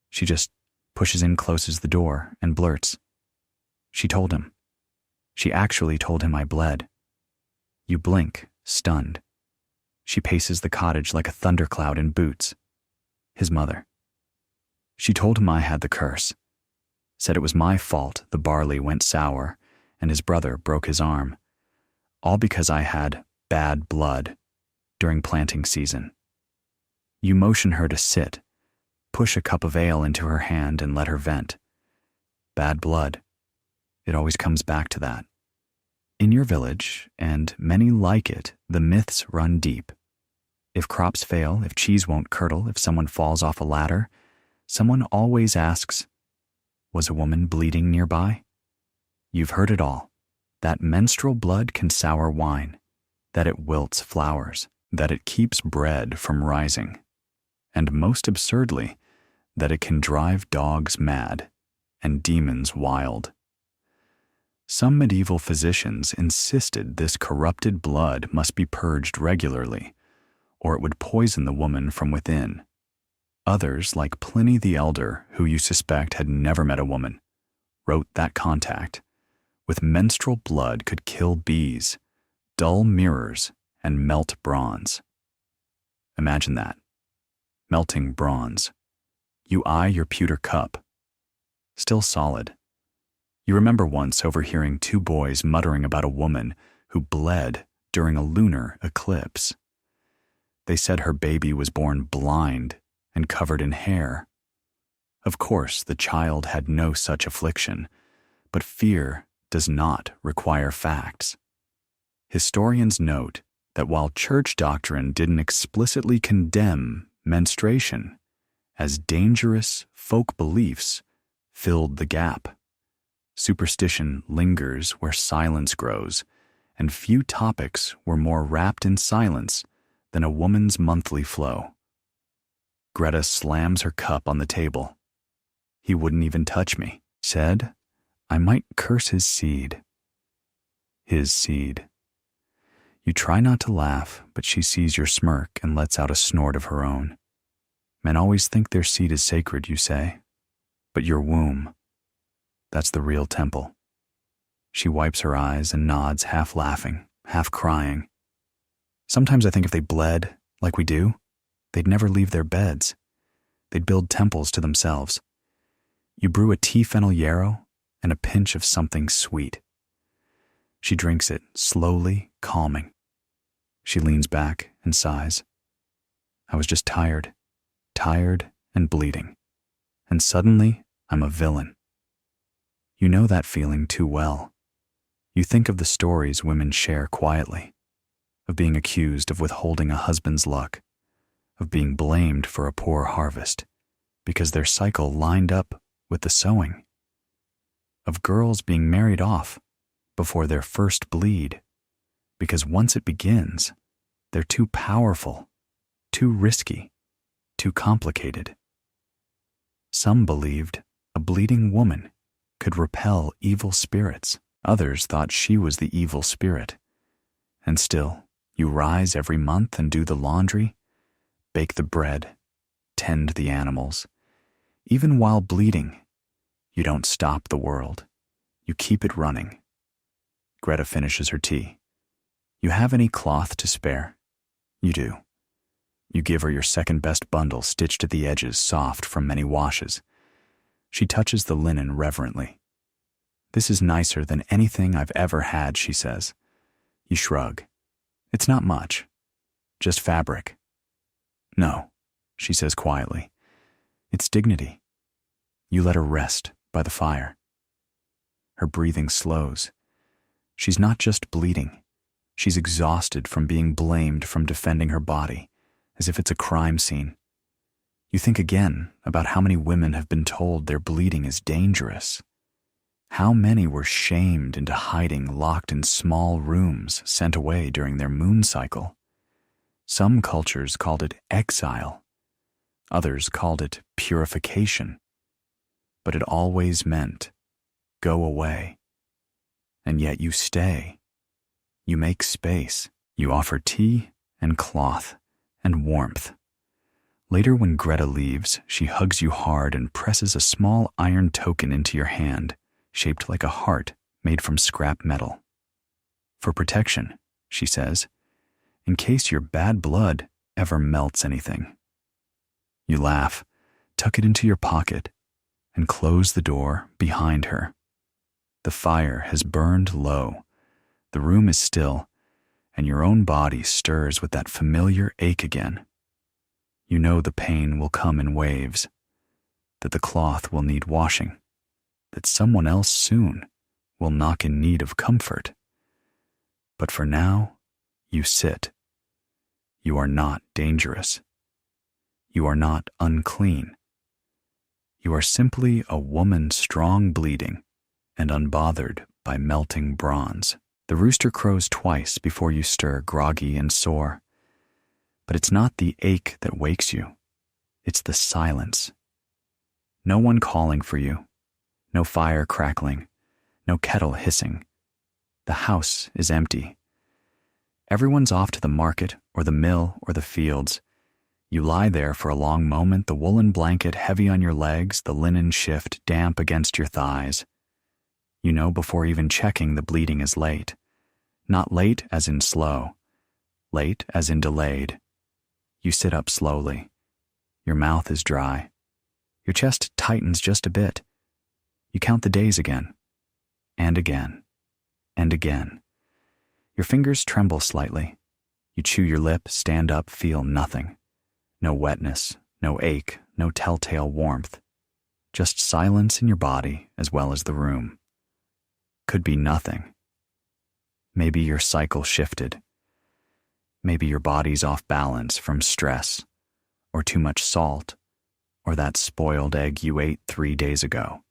She just pushes in, closes the door, and blurts. She told him. She actually told him I bled. You blink, stunned. She paces the cottage like a thundercloud in boots. His mother. She told him I had the curse. Said it was my fault the barley went sour and his brother broke his arm. All because I had bad blood during planting season. You motion her to sit, push a cup of ale into her hand and let her vent. Bad blood. It always comes back to that. In your village, and many like it, the myths run deep. If crops fail, if cheese won't curdle, if someone falls off a ladder, someone always asks, was a woman bleeding nearby? You've heard it all. That menstrual blood can sour wine, that it wilts flowers, that it keeps bread from rising, and most absurdly, that it can drive dogs mad and demons wild. Some medieval physicians insisted this corrupted blood must be purged regularly, or it would poison the woman from within. Others, like Pliny the Elder, who you suspect had never met a woman, wrote that contact with menstrual blood could kill bees, dull mirrors, and melt bronze. Imagine that. Melting bronze. You eye your pewter cup. Still solid. You remember once overhearing 2 boys muttering about a woman who bled during a lunar eclipse. They said her baby was born blind and covered in hair. Of course, the child had no such affliction, but fear does not require facts. Historians note that while church doctrine didn't explicitly condemn menstruation, as dangerous folk beliefs filled the gap. Superstition lingers where silence grows, and few topics were more wrapped in silence than a woman's monthly flow. Greta slams her cup on the table. He wouldn't even touch me. Said, I might curse his seed. His seed. You try not to laugh, but she sees your smirk and lets out a snort of her own. Men always think their seed is sacred, you say. But your womb, that's the real temple. She wipes her eyes and nods, half laughing, half crying. Sometimes I think if they bled, like we do, they'd never leave their beds. They'd build temples to themselves. You brew a tea fennel yarrow and a pinch of something sweet. She drinks it, slowly, calming. She leans back and sighs. I was just tired and bleeding. And suddenly, I'm a villain. You know that feeling too well. You think of the stories women share quietly, of being accused of withholding a husband's luck, of being blamed for a poor harvest because their cycle lined up with the sowing, of girls being married off before their first bleed because once it begins, they're too powerful, too risky, too complicated. Some believed a bleeding woman could repel evil spirits. Others thought she was the evil spirit. And still, you rise every month and do the laundry, bake the bread, tend the animals. Even while bleeding, you don't stop the world. You keep it running. Greta finishes her tea. You have any cloth to spare? You do. You give her your second-best bundle stitched at the edges, soft from many washes. She touches the linen reverently. This is nicer than anything I've ever had, she says. You shrug. It's not much. Just fabric. No, she says quietly. It's dignity. You let her rest by the fire. Her breathing slows. She's not just bleeding. She's exhausted from being blamed from defending her body, as if it's a crime scene. You think again about how many women have been told their bleeding is dangerous. How many were shamed into hiding, locked in small rooms, sent away during their moon cycle? Some cultures called it exile. Others called it purification. But it always meant, go away. And yet you stay. You make space. You offer tea and cloth and warmth. Later, when Greta leaves, she hugs you hard and presses a small iron token into your hand, shaped like a heart made from scrap metal. For protection, she says, in case your bad blood ever melts anything. You laugh, tuck it into your pocket, and close the door behind her. The fire has burned low. The room is still, and your own body stirs with that familiar ache again. You know the pain will come in waves, that the cloth will need washing, that someone else soon will knock in need of comfort. But for now, you sit. You are not dangerous. You are not unclean. You are simply a woman strong bleeding and unbothered by melting bronze. The rooster crows twice before you stir, groggy and sore. But it's not the ache that wakes you. It's the silence. No one calling for you. No fire crackling. No kettle hissing. The house is empty. Everyone's off to the market or the mill or the fields. You lie there for a long moment, the woolen blanket heavy on your legs, the linen shift damp against your thighs. You know before even checking the bleeding is late. Not late as in slow. Late as in delayed. You sit up slowly. Your mouth is dry. Your chest tightens just a bit. You count the days again. And again. And again. Your fingers tremble slightly. You chew your lip, stand up, feel nothing. No wetness, no ache, no telltale warmth. Just silence in your body as well as the room. Could be nothing. Maybe your cycle shifted. Maybe your body's off balance from stress, or too much salt, or that spoiled egg you ate 3 days ago.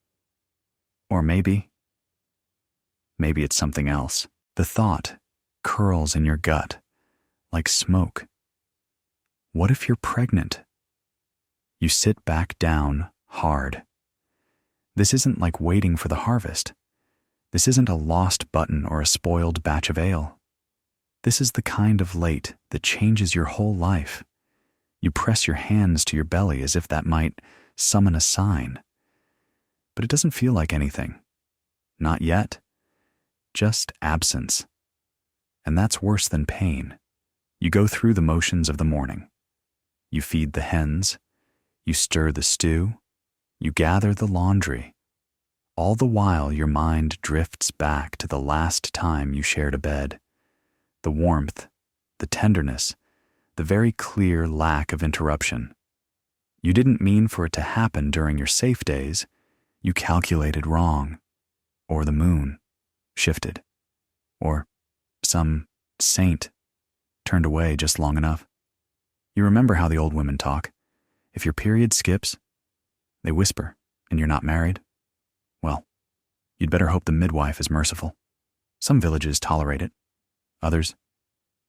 Or maybe it's something else. The thought curls in your gut like smoke. What if you're pregnant? You sit back down hard. This isn't like waiting for the harvest. This isn't a lost button or a spoiled batch of ale. This is the kind of late that changes your whole life. You press your hands to your belly as if that might summon a sign. But it doesn't feel like anything. Not yet. Just absence. And that's worse than pain. You go through the motions of the morning. You feed the hens. You stir the stew. You gather the laundry. All the while your mind drifts back to the last time you shared a bed. The warmth, the tenderness, the very clear lack of interruption. You didn't mean for it to happen during your safe days. You calculated wrong. or the moon shifted, or some saint turned away just long enough. You remember how the old women talk. If your period skips, they whisper, and you're not married? Well, you'd better hope the midwife is merciful. Some villages tolerate it, others,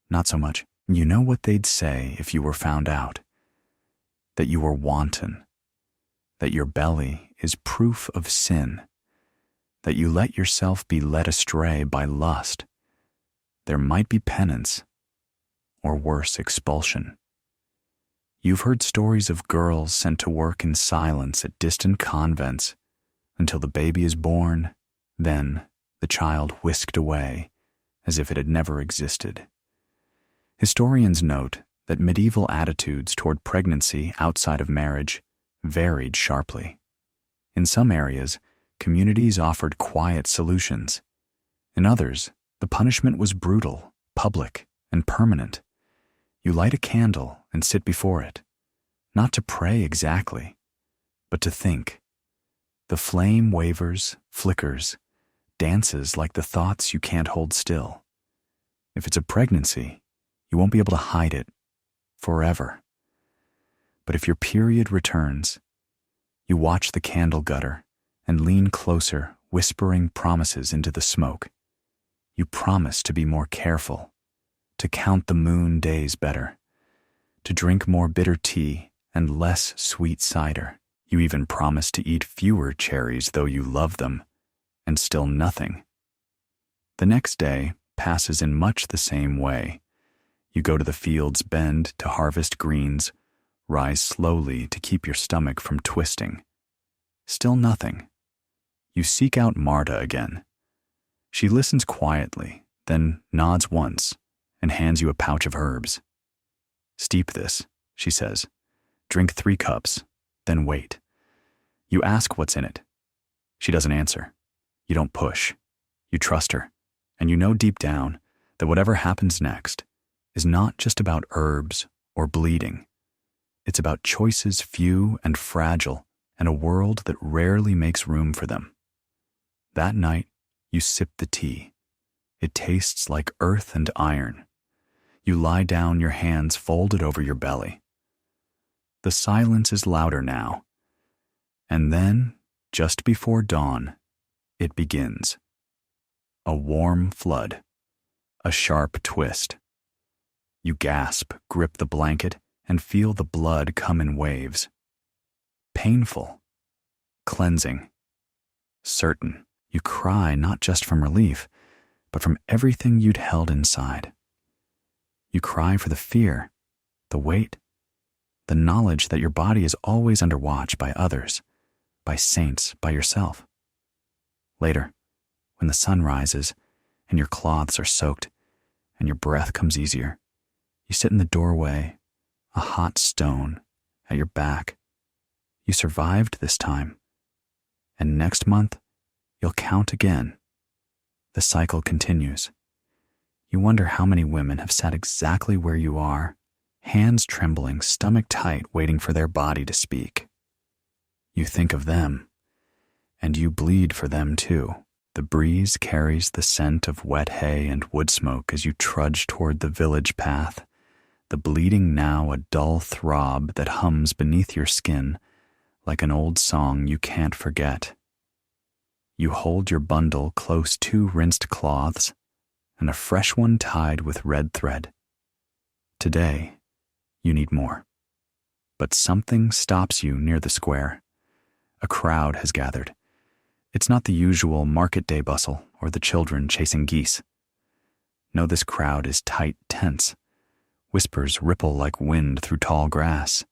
not so much. You know what they'd say if you were found out? That you were wanton, that your belly is proof of sin, that you let yourself be led astray by lust. There might be penance, or worse, expulsion. You've heard stories of girls sent to work in silence at distant convents until the baby is born, then the child whisked away as if it had never existed. Historians note that medieval attitudes toward pregnancy outside of marriage varied sharply. In some areas, communities offered quiet solutions. In others, the punishment was brutal, public, and permanent. You light a candle and sit before it, not to pray exactly, but to think. The flame wavers, flickers, dances like the thoughts you can't hold still. If it's a pregnancy, you won't be able to hide it forever. But if your period returns, you watch the candle gutter and lean closer, whispering promises into the smoke. You promise to be more careful, to count the moon days better, to drink more bitter tea and less sweet cider. You even promise to eat fewer cherries though you love them, and still nothing. The next day passes in much the same way. You go to the field's bend to harvest greens, rise slowly to keep your stomach from twisting. Still nothing. You seek out Marta again. She listens quietly, then nods once and hands you a pouch of herbs. Steep this, she says. Drink 3 cups, then wait. You ask what's in it. She doesn't answer. You don't push. You trust her, and you know deep down that whatever happens next is not just about herbs or bleeding. It's about choices few and fragile and a world that rarely makes room for them. That night, you sip the tea. It tastes like earth and iron. You lie down, your hands folded over your belly. The silence is louder now. And then, just before dawn, it begins. A warm flood. A sharp twist. You gasp, grip the blanket, and feel the blood come in waves. Painful. Cleansing. Certain. You cry not just from relief, but from everything you'd held inside. You cry for the fear, the weight, the knowledge that your body is always under watch by others, by saints, by yourself. Later, when the sun rises and your cloths are soaked and your breath comes easier, you sit in the doorway, a hot stone at your back. You survived this time, and next month you'll count again. The cycle continues. You wonder how many women have sat exactly where you are, hands trembling, stomach tight, waiting for their body to speak. You think of them, and you bleed for them too. The breeze carries the scent of wet hay and wood smoke as you trudge toward the village path, the bleeding now a dull throb that hums beneath your skin like an old song you can't forget. You hold your bundle close to rinsed cloths and a fresh one tied with red thread. Today, you need more. But something stops you near the square. A crowd has gathered. It's not the usual market day bustle or the children chasing geese. No, this crowd is tight, tense. Whispers ripple like wind through tall grass.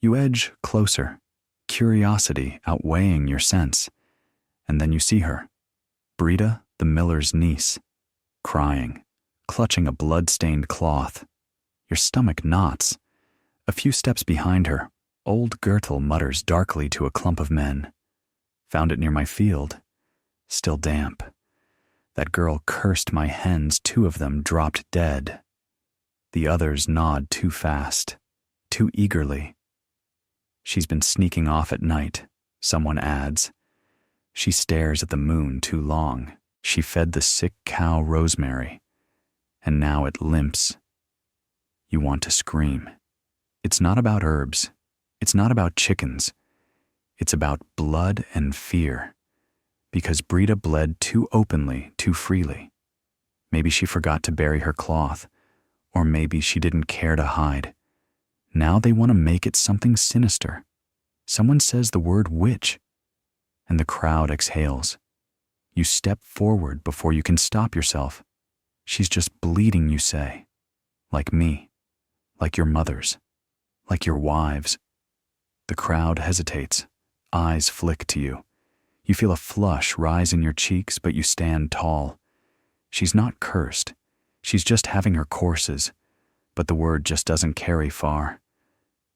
You edge closer, curiosity outweighing your sense. And then you see her, Brita, the miller's niece, crying, clutching a blood-stained cloth. Your stomach knots. A few steps behind her, old Gertel mutters darkly to a clump of men. Found it near my field, still damp. That girl cursed my hens, 2 of them dropped dead. The others nod too fast, too eagerly. She's been sneaking off at night, someone adds. She stares at the moon too long. She fed the sick cow rosemary, and now it limps. You want to scream. It's not about herbs. It's not about chickens. It's about blood and fear. Because Brita bled too openly, too freely. Maybe she forgot to bury her cloth, or maybe she didn't care to hide. Now they want to make it something sinister. Someone says the word witch, and the crowd exhales. You step forward before you can stop yourself. She's just bleeding, you say. Like me. Like your mothers. Like your wives. The crowd hesitates. Eyes flick to you. You feel a flush rise in your cheeks, but you stand tall. She's not cursed. She's just having her courses, but the word just doesn't carry far.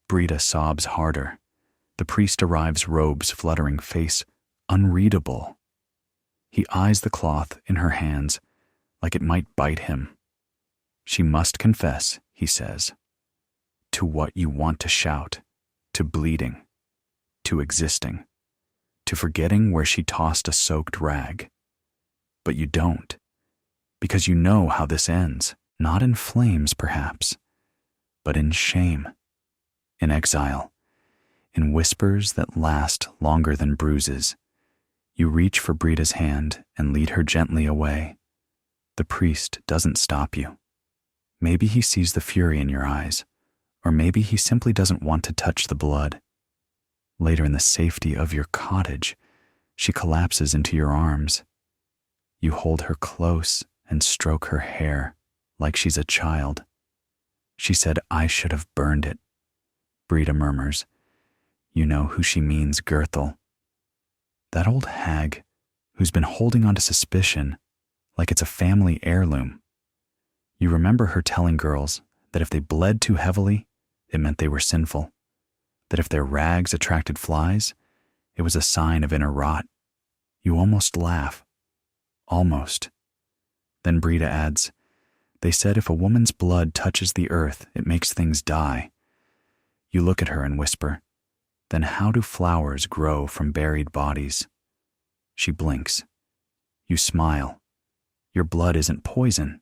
Brita sobs harder. The priest arrives, robes fluttering, face unreadable. He eyes the cloth in her hands like it might bite him. She must confess, he says, to what you want to shout, to bleeding, to existing, to forgetting where she tossed a soaked rag. But you don't, because you know how this ends, not in flames perhaps, but in shame, in exile, in whispers that last longer than bruises. You reach for Brita's hand and lead her gently away. The priest doesn't stop you. Maybe he sees the fury in your eyes, or maybe he simply doesn't want to touch the blood. Later, in the safety of your cottage, she collapses into your arms. You hold her close and stroke her hair like she's a child. She said, "I should have burned it." Brita murmurs. You know who she means, Gerthel. That old hag who's been holding on to suspicion like it's a family heirloom. You remember her telling girls that if they bled too heavily, it meant they were sinful. That if their rags attracted flies, it was a sign of inner rot. You almost laugh. Almost. Then Brita adds, they said if a woman's blood touches the earth, it makes things die. You look at her and whisper, then how do flowers grow from buried bodies? She blinks. You smile. Your blood isn't poison.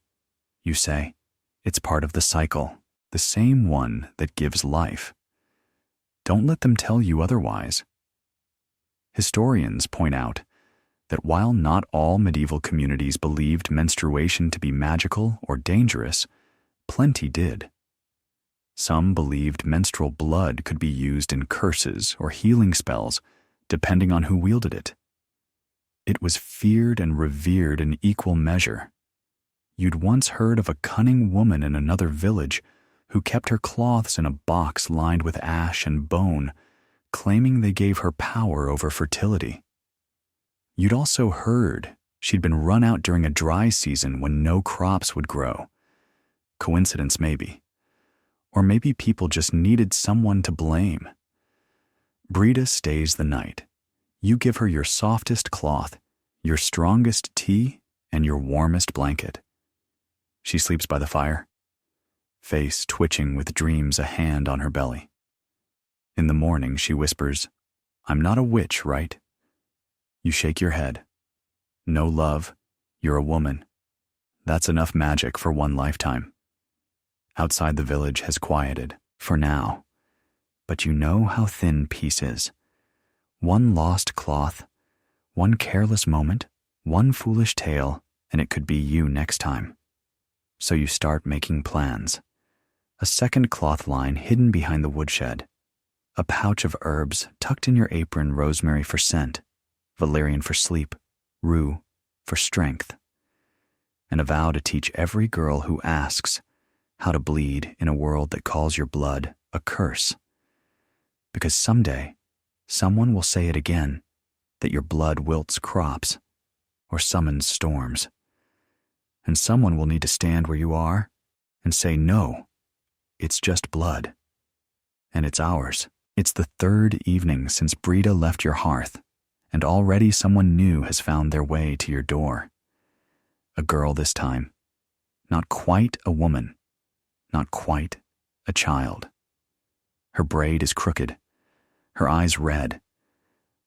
You say, it's part of the cycle, the same one that gives life. Don't let them tell you otherwise. Historians point out that while not all medieval communities believed menstruation to be magical or dangerous, plenty did. Some believed menstrual blood could be used in curses or healing spells, depending on who wielded it. It was feared and revered in equal measure. You'd once heard of a cunning woman in another village who kept her cloths in a box lined with ash and bone, claiming they gave her power over fertility. You'd also heard she'd been run out during a dry season when no crops would grow. Coincidence maybe. Or maybe people just needed someone to blame. Brita stays the night. You give her your softest cloth, your strongest tea, and your warmest blanket. She sleeps by the fire, face twitching with dreams, a hand on her belly. In the morning, she whispers, I'm not a witch, right? You shake your head. No love, you're a woman. That's enough magic for one lifetime. Outside the village has quieted, for now. But you know how thin peace is. One lost cloth, one careless moment, one foolish tale, and it could be you next time. So you start making plans. A second cloth line hidden behind the woodshed. A pouch of herbs tucked in your apron, rosemary for scent, valerian for sleep, rue for strength. And a vow to teach every girl who asks how to bleed in a world that calls your blood a curse. Because someday, someone will say it again, that your blood wilts crops or summons storms. And someone will need to stand where you are and say, no, it's just blood. And it's ours. It's the third evening since Brita left your hearth, and already someone new has found their way to your door. A girl this time. Not quite a woman. Not quite a child. Her braid is crooked, her eyes red,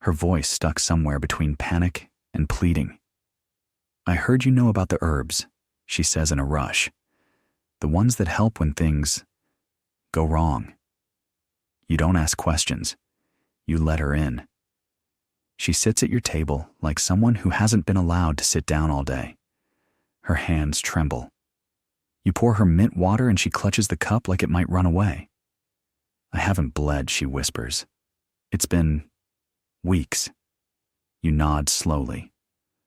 her voice stuck somewhere between panic and pleading. "I heard you know about the herbs," she says in a rush. "The ones that help when things go wrong." You don't ask questions. You let her in. She sits at your table like someone who hasn't been allowed to sit down all day. Her hands tremble. You pour her mint water and she clutches the cup like it might run away. "I haven't bled," she whispers. "It's been weeks." You nod slowly.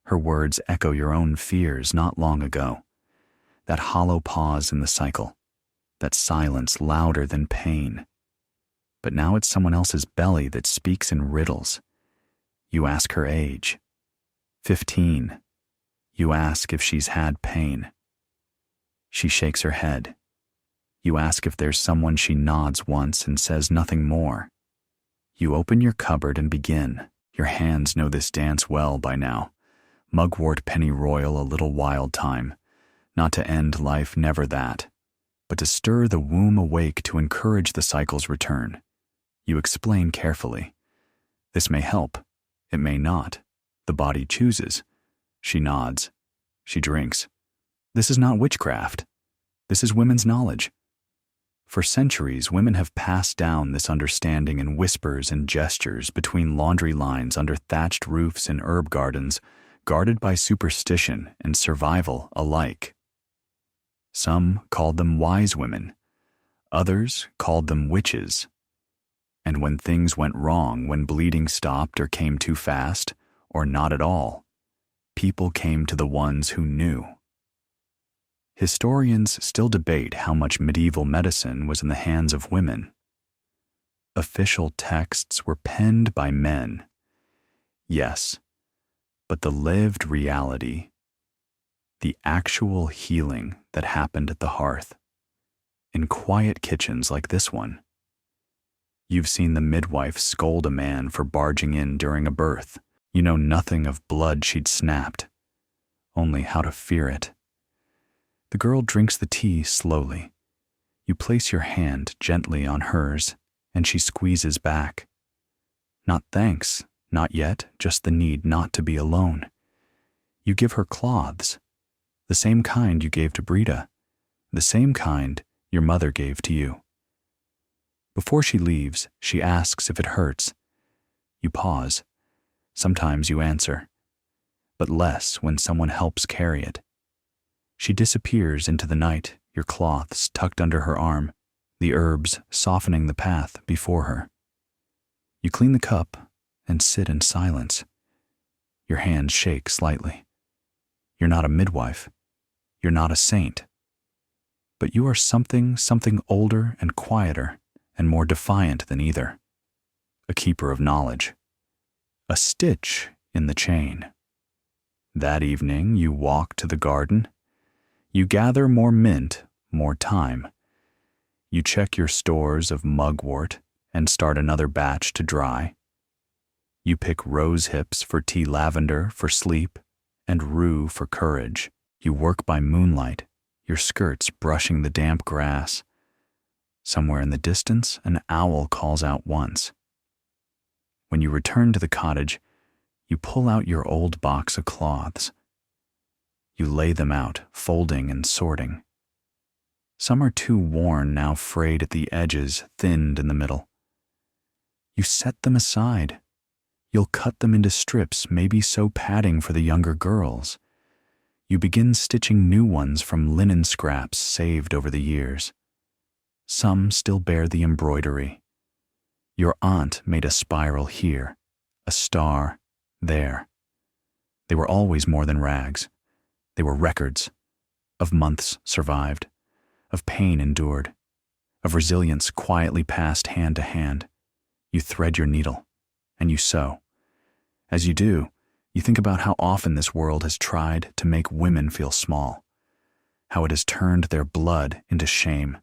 Her words echo your own fears not long ago. That hollow pause in the cycle. That silence louder than pain. But now it's someone else's belly that speaks in riddles. You ask her age. 15. You ask if she's had pain. She shakes her head. You ask if there's someone. She nods once and says nothing more. You open your cupboard and begin. Your hands know this dance well by now. Mugwort pennyroyal, a little wild time. Not to end life, never that. But to stir the womb awake, to encourage the cycle's return. You explain carefully. This may help. It may not. The body chooses. She nods. She drinks. This is not witchcraft. This is women's knowledge. For centuries, women have passed down this understanding in whispers and gestures between laundry lines, under thatched roofs in herb gardens, guarded by superstition and survival alike. Some called them wise women. Others called them witches. And when things went wrong, when bleeding stopped or came too fast, or not at all, people came to the ones who knew. Historians still debate how much medieval medicine was in the hands of women. Official texts were penned by men. Yes, but the lived reality, the actual healing that happened at the hearth, in quiet kitchens like this one. You've seen the midwife scold a man for barging in during a birth. You know nothing of blood she'd snapped, only how to fear it. The girl drinks the tea slowly. You place your hand gently on hers, and she squeezes back. Not thanks, not yet, just the need not to be alone. You give her cloths, the same kind you gave to Brita, the same kind your mother gave to you. Before she leaves, she asks if it hurts. You pause. Sometimes you answer, but less when someone helps carry it. She disappears into the night, your cloths tucked under her arm, the herbs softening the path before her. You clean the cup and sit in silence. Your hands shake slightly. You're not a midwife. You're not a saint. But you are something older and quieter and more defiant than either. A keeper of knowledge. A stitch in the chain. That evening, you walk to the garden. You gather more mint, more thyme. You check your stores of mugwort and start another batch to dry. You pick rose hips for tea, lavender for sleep, and rue for courage. You work by moonlight, your skirts brushing the damp grass. Somewhere in the distance, an owl calls out once. When you return to the cottage, you pull out your old box of cloths. You lay them out, folding and sorting. Some are too worn, now frayed at the edges, thinned in the middle. You set them aside. You'll cut them into strips, maybe sew padding for the younger girls. You begin stitching new ones from linen scraps saved over the years. Some still bear the embroidery. Your aunt made a spiral here, a star there. They were always more than rags. They were records of months survived, of pain endured, of resilience quietly passed hand to hand. You thread your needle, and you sew. As you do, you think about how often this world has tried to make women feel small, how it has turned their blood into shame,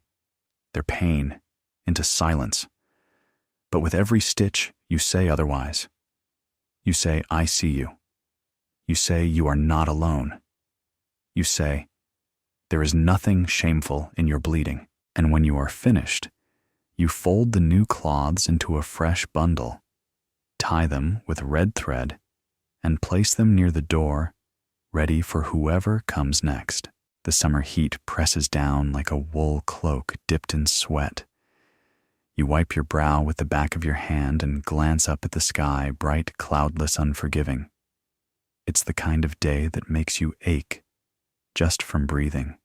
their pain into silence. But with every stitch, you say otherwise. You say, I see you. You say you are not alone. You say, there is nothing shameful in your bleeding. And when you are finished, you fold the new cloths into a fresh bundle, tie them with red thread, and place them near the door, ready for whoever comes next. The summer heat presses down like a wool cloak dipped in sweat. You wipe your brow with the back of your hand and glance up at the sky, bright, cloudless, unforgiving. It's the kind of day that makes you ache just from breathing.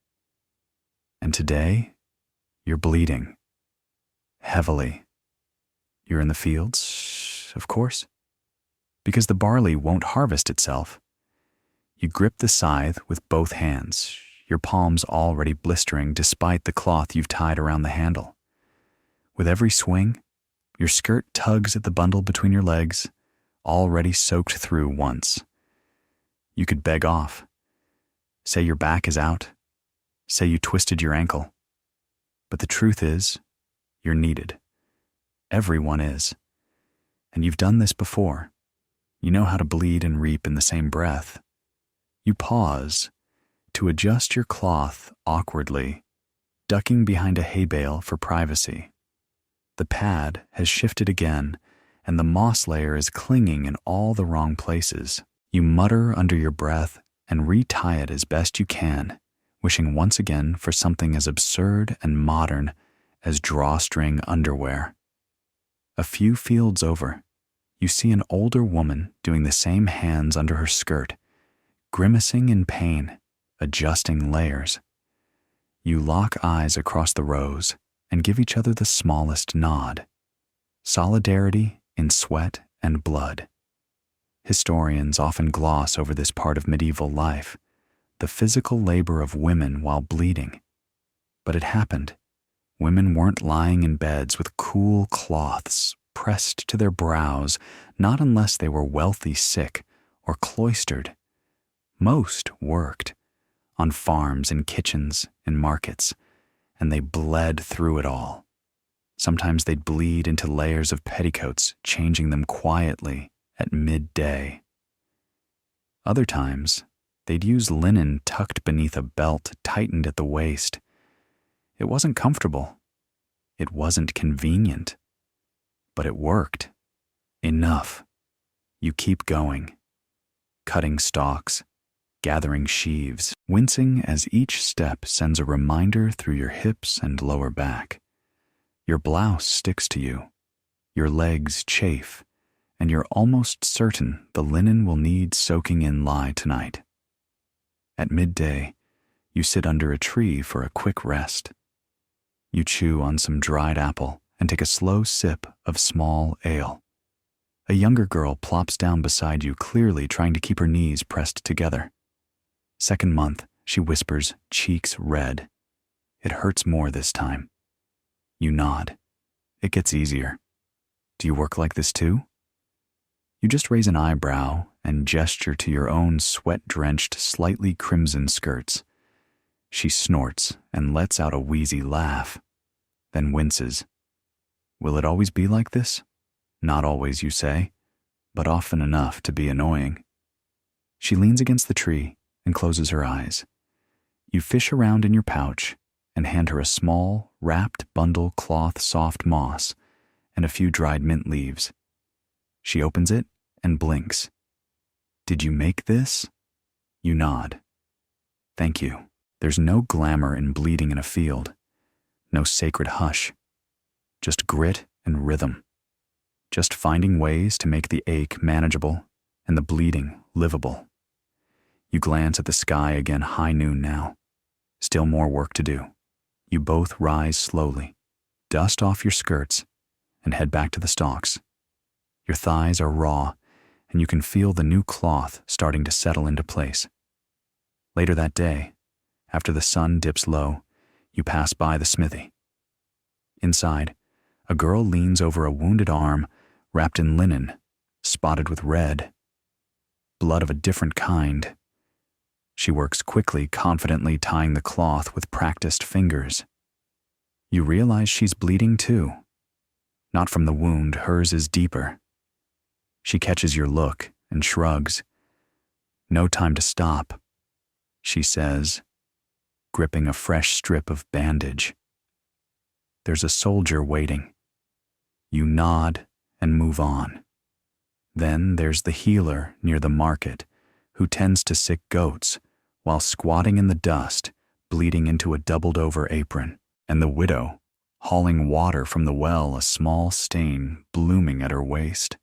And today, you're bleeding. Heavily. You're in the fields, of course, because the barley won't harvest itself. You grip the scythe with both hands, your palms already blistering despite the cloth you've tied around the handle. With every swing, your skirt tugs at the bundle between your legs, already soaked through once. You could beg off. Say your back is out. Say you twisted your ankle. But the truth is, you're needed. Everyone is. And you've done this before. You know how to bleed and reap in the same breath. You pause to adjust your cloth awkwardly, ducking behind a hay bale for privacy. The pad has shifted again, and the moss layer is clinging in all the wrong places. You mutter under your breath and retie it as best you can, wishing once again for something as absurd and modern as drawstring underwear. A few fields over, you see an older woman doing the same hands under her skirt, grimacing in pain, adjusting layers. You lock eyes across the rows and give each other the smallest nod. Solidarity in sweat and blood. Historians often gloss over this part of medieval life, the physical labor of women while bleeding. But it happened. Women weren't lying in beds with cool cloths pressed to their brows, not unless they were wealthy sick or cloistered. Most worked on farms, in kitchens, in markets, and they bled through it all. Sometimes they'd bleed into layers of petticoats, changing them quietly at midday. Other times, they'd use linen tucked beneath a belt tightened at the waist. It wasn't comfortable. It wasn't convenient. But it worked. Enough. You keep going. Cutting stalks, gathering sheaves, wincing as each step sends a reminder through your hips and lower back. Your blouse sticks to you. Your legs chafe, and you're almost certain the linen will need soaking in lye tonight. At midday, you sit under a tree for a quick rest. You chew on some dried apple and take a slow sip of small ale. A younger girl plops down beside you, clearly trying to keep her knees pressed together. Second month, she whispers, cheeks red. It hurts more this time. You nod. It gets easier. Do you work like this too? You just raise an eyebrow and gesture to your own sweat-drenched, slightly crimson skirts. She snorts and lets out a wheezy laugh, then winces. Will it always be like this? Not always, you say, but often enough to be annoying. She leans against the tree and closes her eyes. You fish around in your pouch and hand her a small, wrapped bundle cloth soft moss and a few dried mint leaves. She opens it and blinks. Did you make this? You nod. Thank you. There's no glamour in bleeding in a field, no sacred hush, just grit and rhythm, just finding ways to make the ache manageable and the bleeding livable. You glance at the sky again, high noon now. Still more work to do. You both rise slowly, dust off your skirts, and head back to the stalks. Your thighs are raw, and you can feel the new cloth starting to settle into place. Later that day, after the sun dips low, you pass by the smithy. Inside, a girl leans over a wounded arm wrapped in linen, spotted with red. Blood of a different kind. She works quickly, confidently tying the cloth with practiced fingers. You realize she's bleeding too. Not from the wound, hers is deeper. She catches your look and shrugs. No time to stop, she says, gripping a fresh strip of bandage. There's a soldier waiting. You nod and move on. Then there's the healer near the market who tends to sick goats while squatting in the dust, bleeding into a doubled-over apron, and the widow hauling water from the well, a small stain blooming at her waist,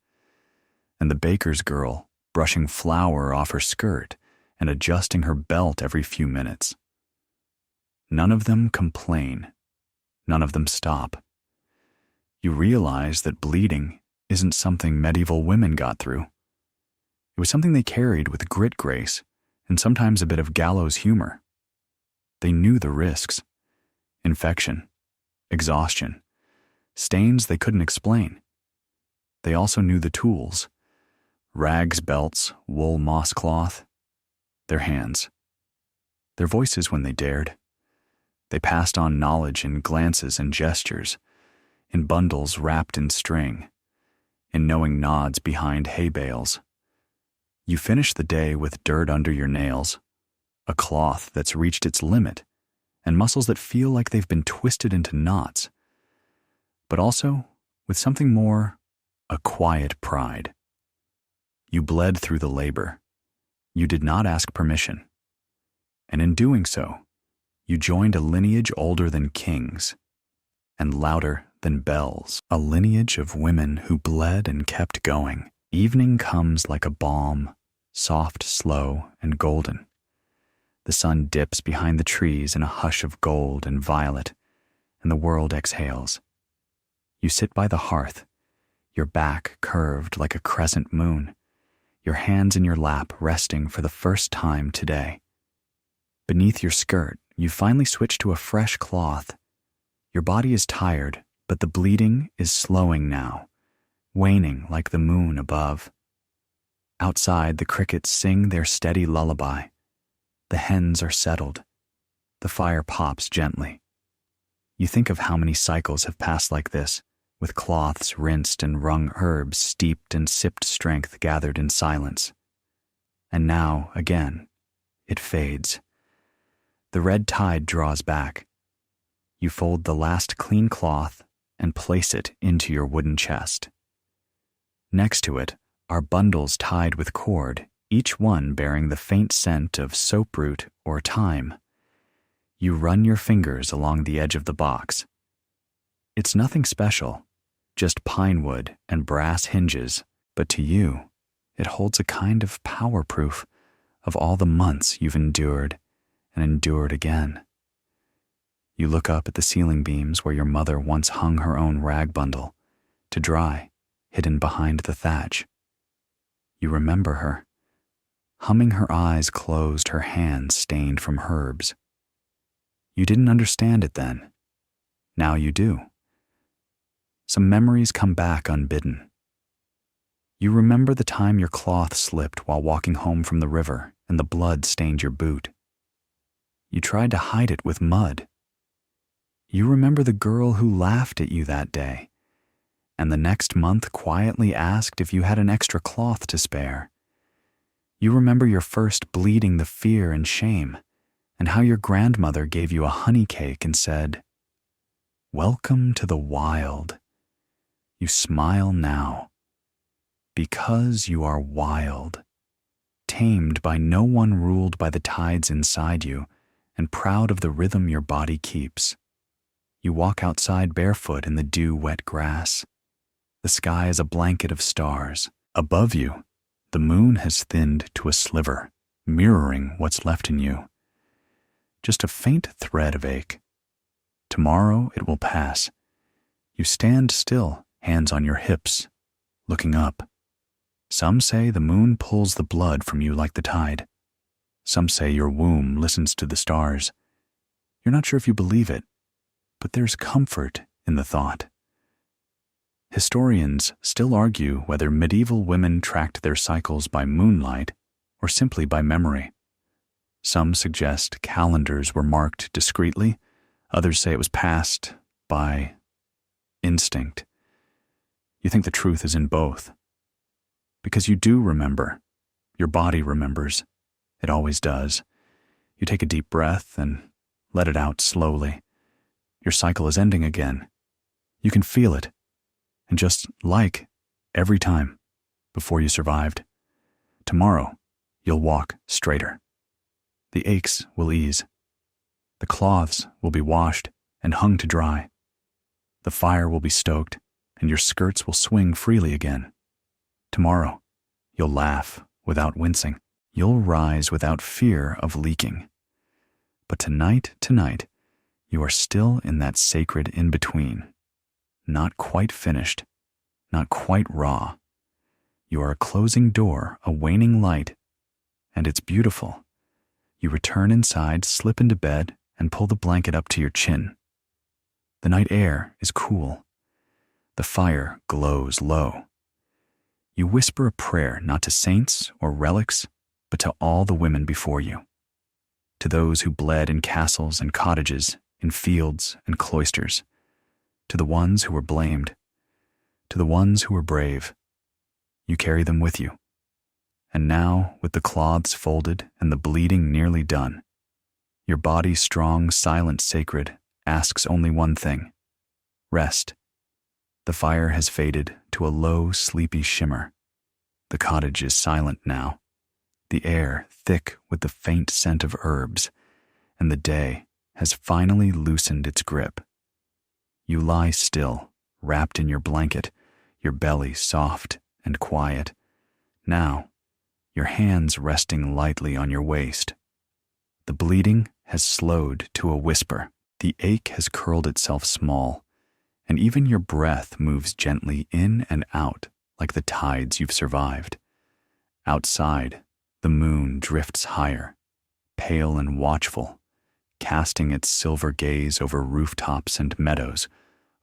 and the baker's girl brushing flour off her skirt and adjusting her belt every few minutes. None of them complain. None of them stop. You realize that bleeding isn't something medieval women got through. It was something they carried with grit grace and sometimes a bit of gallows humor. They knew the risks: infection, exhaustion, stains they couldn't explain. They also knew the tools: rags, belts, wool, moss cloth. Their hands. Their voices when they dared. They passed on knowledge in glances and gestures, in bundles wrapped in string, in knowing nods behind hay bales. You finish the day with dirt under your nails, a cloth that's reached its limit, and muscles that feel like they've been twisted into knots, but also with something more, a quiet pride. You bled through the labor. You did not ask permission. And in doing so, you joined a lineage older than kings and louder than bells, a lineage of women who bled and kept going. Evening comes like a balm, soft, slow, and golden. The sun dips behind the trees in a hush of gold and violet, and the world exhales. You sit by the hearth, your back curved like a crescent moon, your hands in your lap resting for the first time today. Beneath your skirt, you finally switch to a fresh cloth. Your body is tired, but the bleeding is slowing now, waning like the moon above. Outside, the crickets sing their steady lullaby. The hens are settled. The fire pops gently. You think of how many cycles have passed like this, with cloths rinsed and wrung herbs steeped and sipped strength gathered in silence. And now, again, it fades. The red tide draws back. You fold the last clean cloth and place it into your wooden chest. Next to it are bundles tied with cord, each one bearing the faint scent of soaproot or thyme. You run your fingers along the edge of the box. It's nothing special, just pine wood and brass hinges, but to you, it holds a kind of power proof of all the months you've endured and endured again. You look up at the ceiling beams where your mother once hung her own rag bundle, to dry, hidden behind the thatch. You remember her, humming, her eyes closed, her hands stained from herbs. You didn't understand it then. Now you do. Some memories come back unbidden. You remember the time your cloth slipped while walking home from the river and the blood stained your boot. You tried to hide it with mud. You remember the girl who laughed at you that day, and the next month quietly asked if you had an extra cloth to spare. You remember your first bleeding, the fear and shame, and how your grandmother gave you a honey cake and said, "Welcome to the wild." You smile now, because you are wild, tamed by no one, ruled by the tides inside you, and proud of the rhythm your body keeps. You walk outside barefoot in the dew-wet grass. The sky is a blanket of stars. Above you, the moon has thinned to a sliver, mirroring what's left in you. Just a faint thread of ache. Tomorrow it will pass. You stand still, hands on your hips, looking up. Some say the moon pulls the blood from you like the tide. Some say your womb listens to the stars. You're not sure if you believe it, but there's comfort in the thought. Historians still argue whether medieval women tracked their cycles by moonlight or simply by memory. Some suggest calendars were marked discreetly. Others say it was passed by instinct. You think the truth is in both. Because you do remember. Your body remembers. It always does. You take a deep breath and let it out slowly. Your cycle is ending again. You can feel it. And just like every time, before you survived. Tomorrow, you'll walk straighter. The aches will ease. The cloths will be washed and hung to dry. The fire will be stoked, and your skirts will swing freely again. Tomorrow, you'll laugh without wincing. You'll rise without fear of leaking. But tonight, you are still in that sacred in-between. Not quite finished, not quite raw. You are a closing door, a waning light, and it's beautiful. You return inside, slip into bed, and pull the blanket up to your chin. The night air is cool. The fire glows low. You whisper a prayer not to saints or relics, but to all the women before you. To those who bled in castles and cottages, in fields and cloisters. To the ones who were blamed. To the ones who were brave. You carry them with you. And now, with the cloths folded and the bleeding nearly done, your body strong, silent, sacred, asks only one thing: rest. The fire has faded to a low, sleepy shimmer. The cottage is silent now, the air thick with the faint scent of herbs, and the day has finally loosened its grip. You lie still, wrapped in your blanket, your belly soft and quiet. Now, your hands resting lightly on your waist. The bleeding has slowed to a whisper. The ache has curled itself small, and even your breath moves gently in and out like the tides you've survived. Outside, the moon drifts higher, pale and watchful, casting its silver gaze over rooftops and meadows,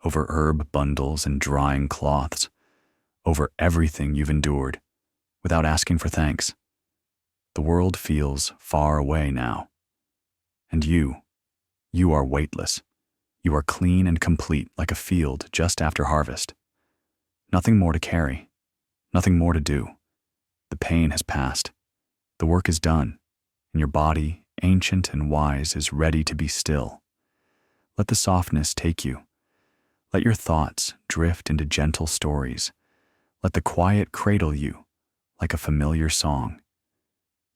over herb bundles and drying cloths, over everything you've endured, without asking for thanks. The world feels far away now. And you are weightless. You are clean and complete like a field just after harvest. Nothing more to carry, nothing more to do. The pain has passed. The work is done, and your body, ancient and wise, is ready to be still. Let the softness take you. Let your thoughts drift into gentle stories. Let the quiet cradle you like a familiar song.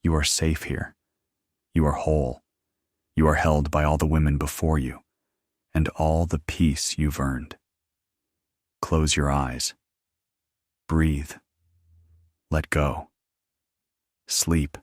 You are safe here. You are whole. You are held by all the women before you and all the peace you've earned. Close your eyes. Breathe. Let go. Sleep.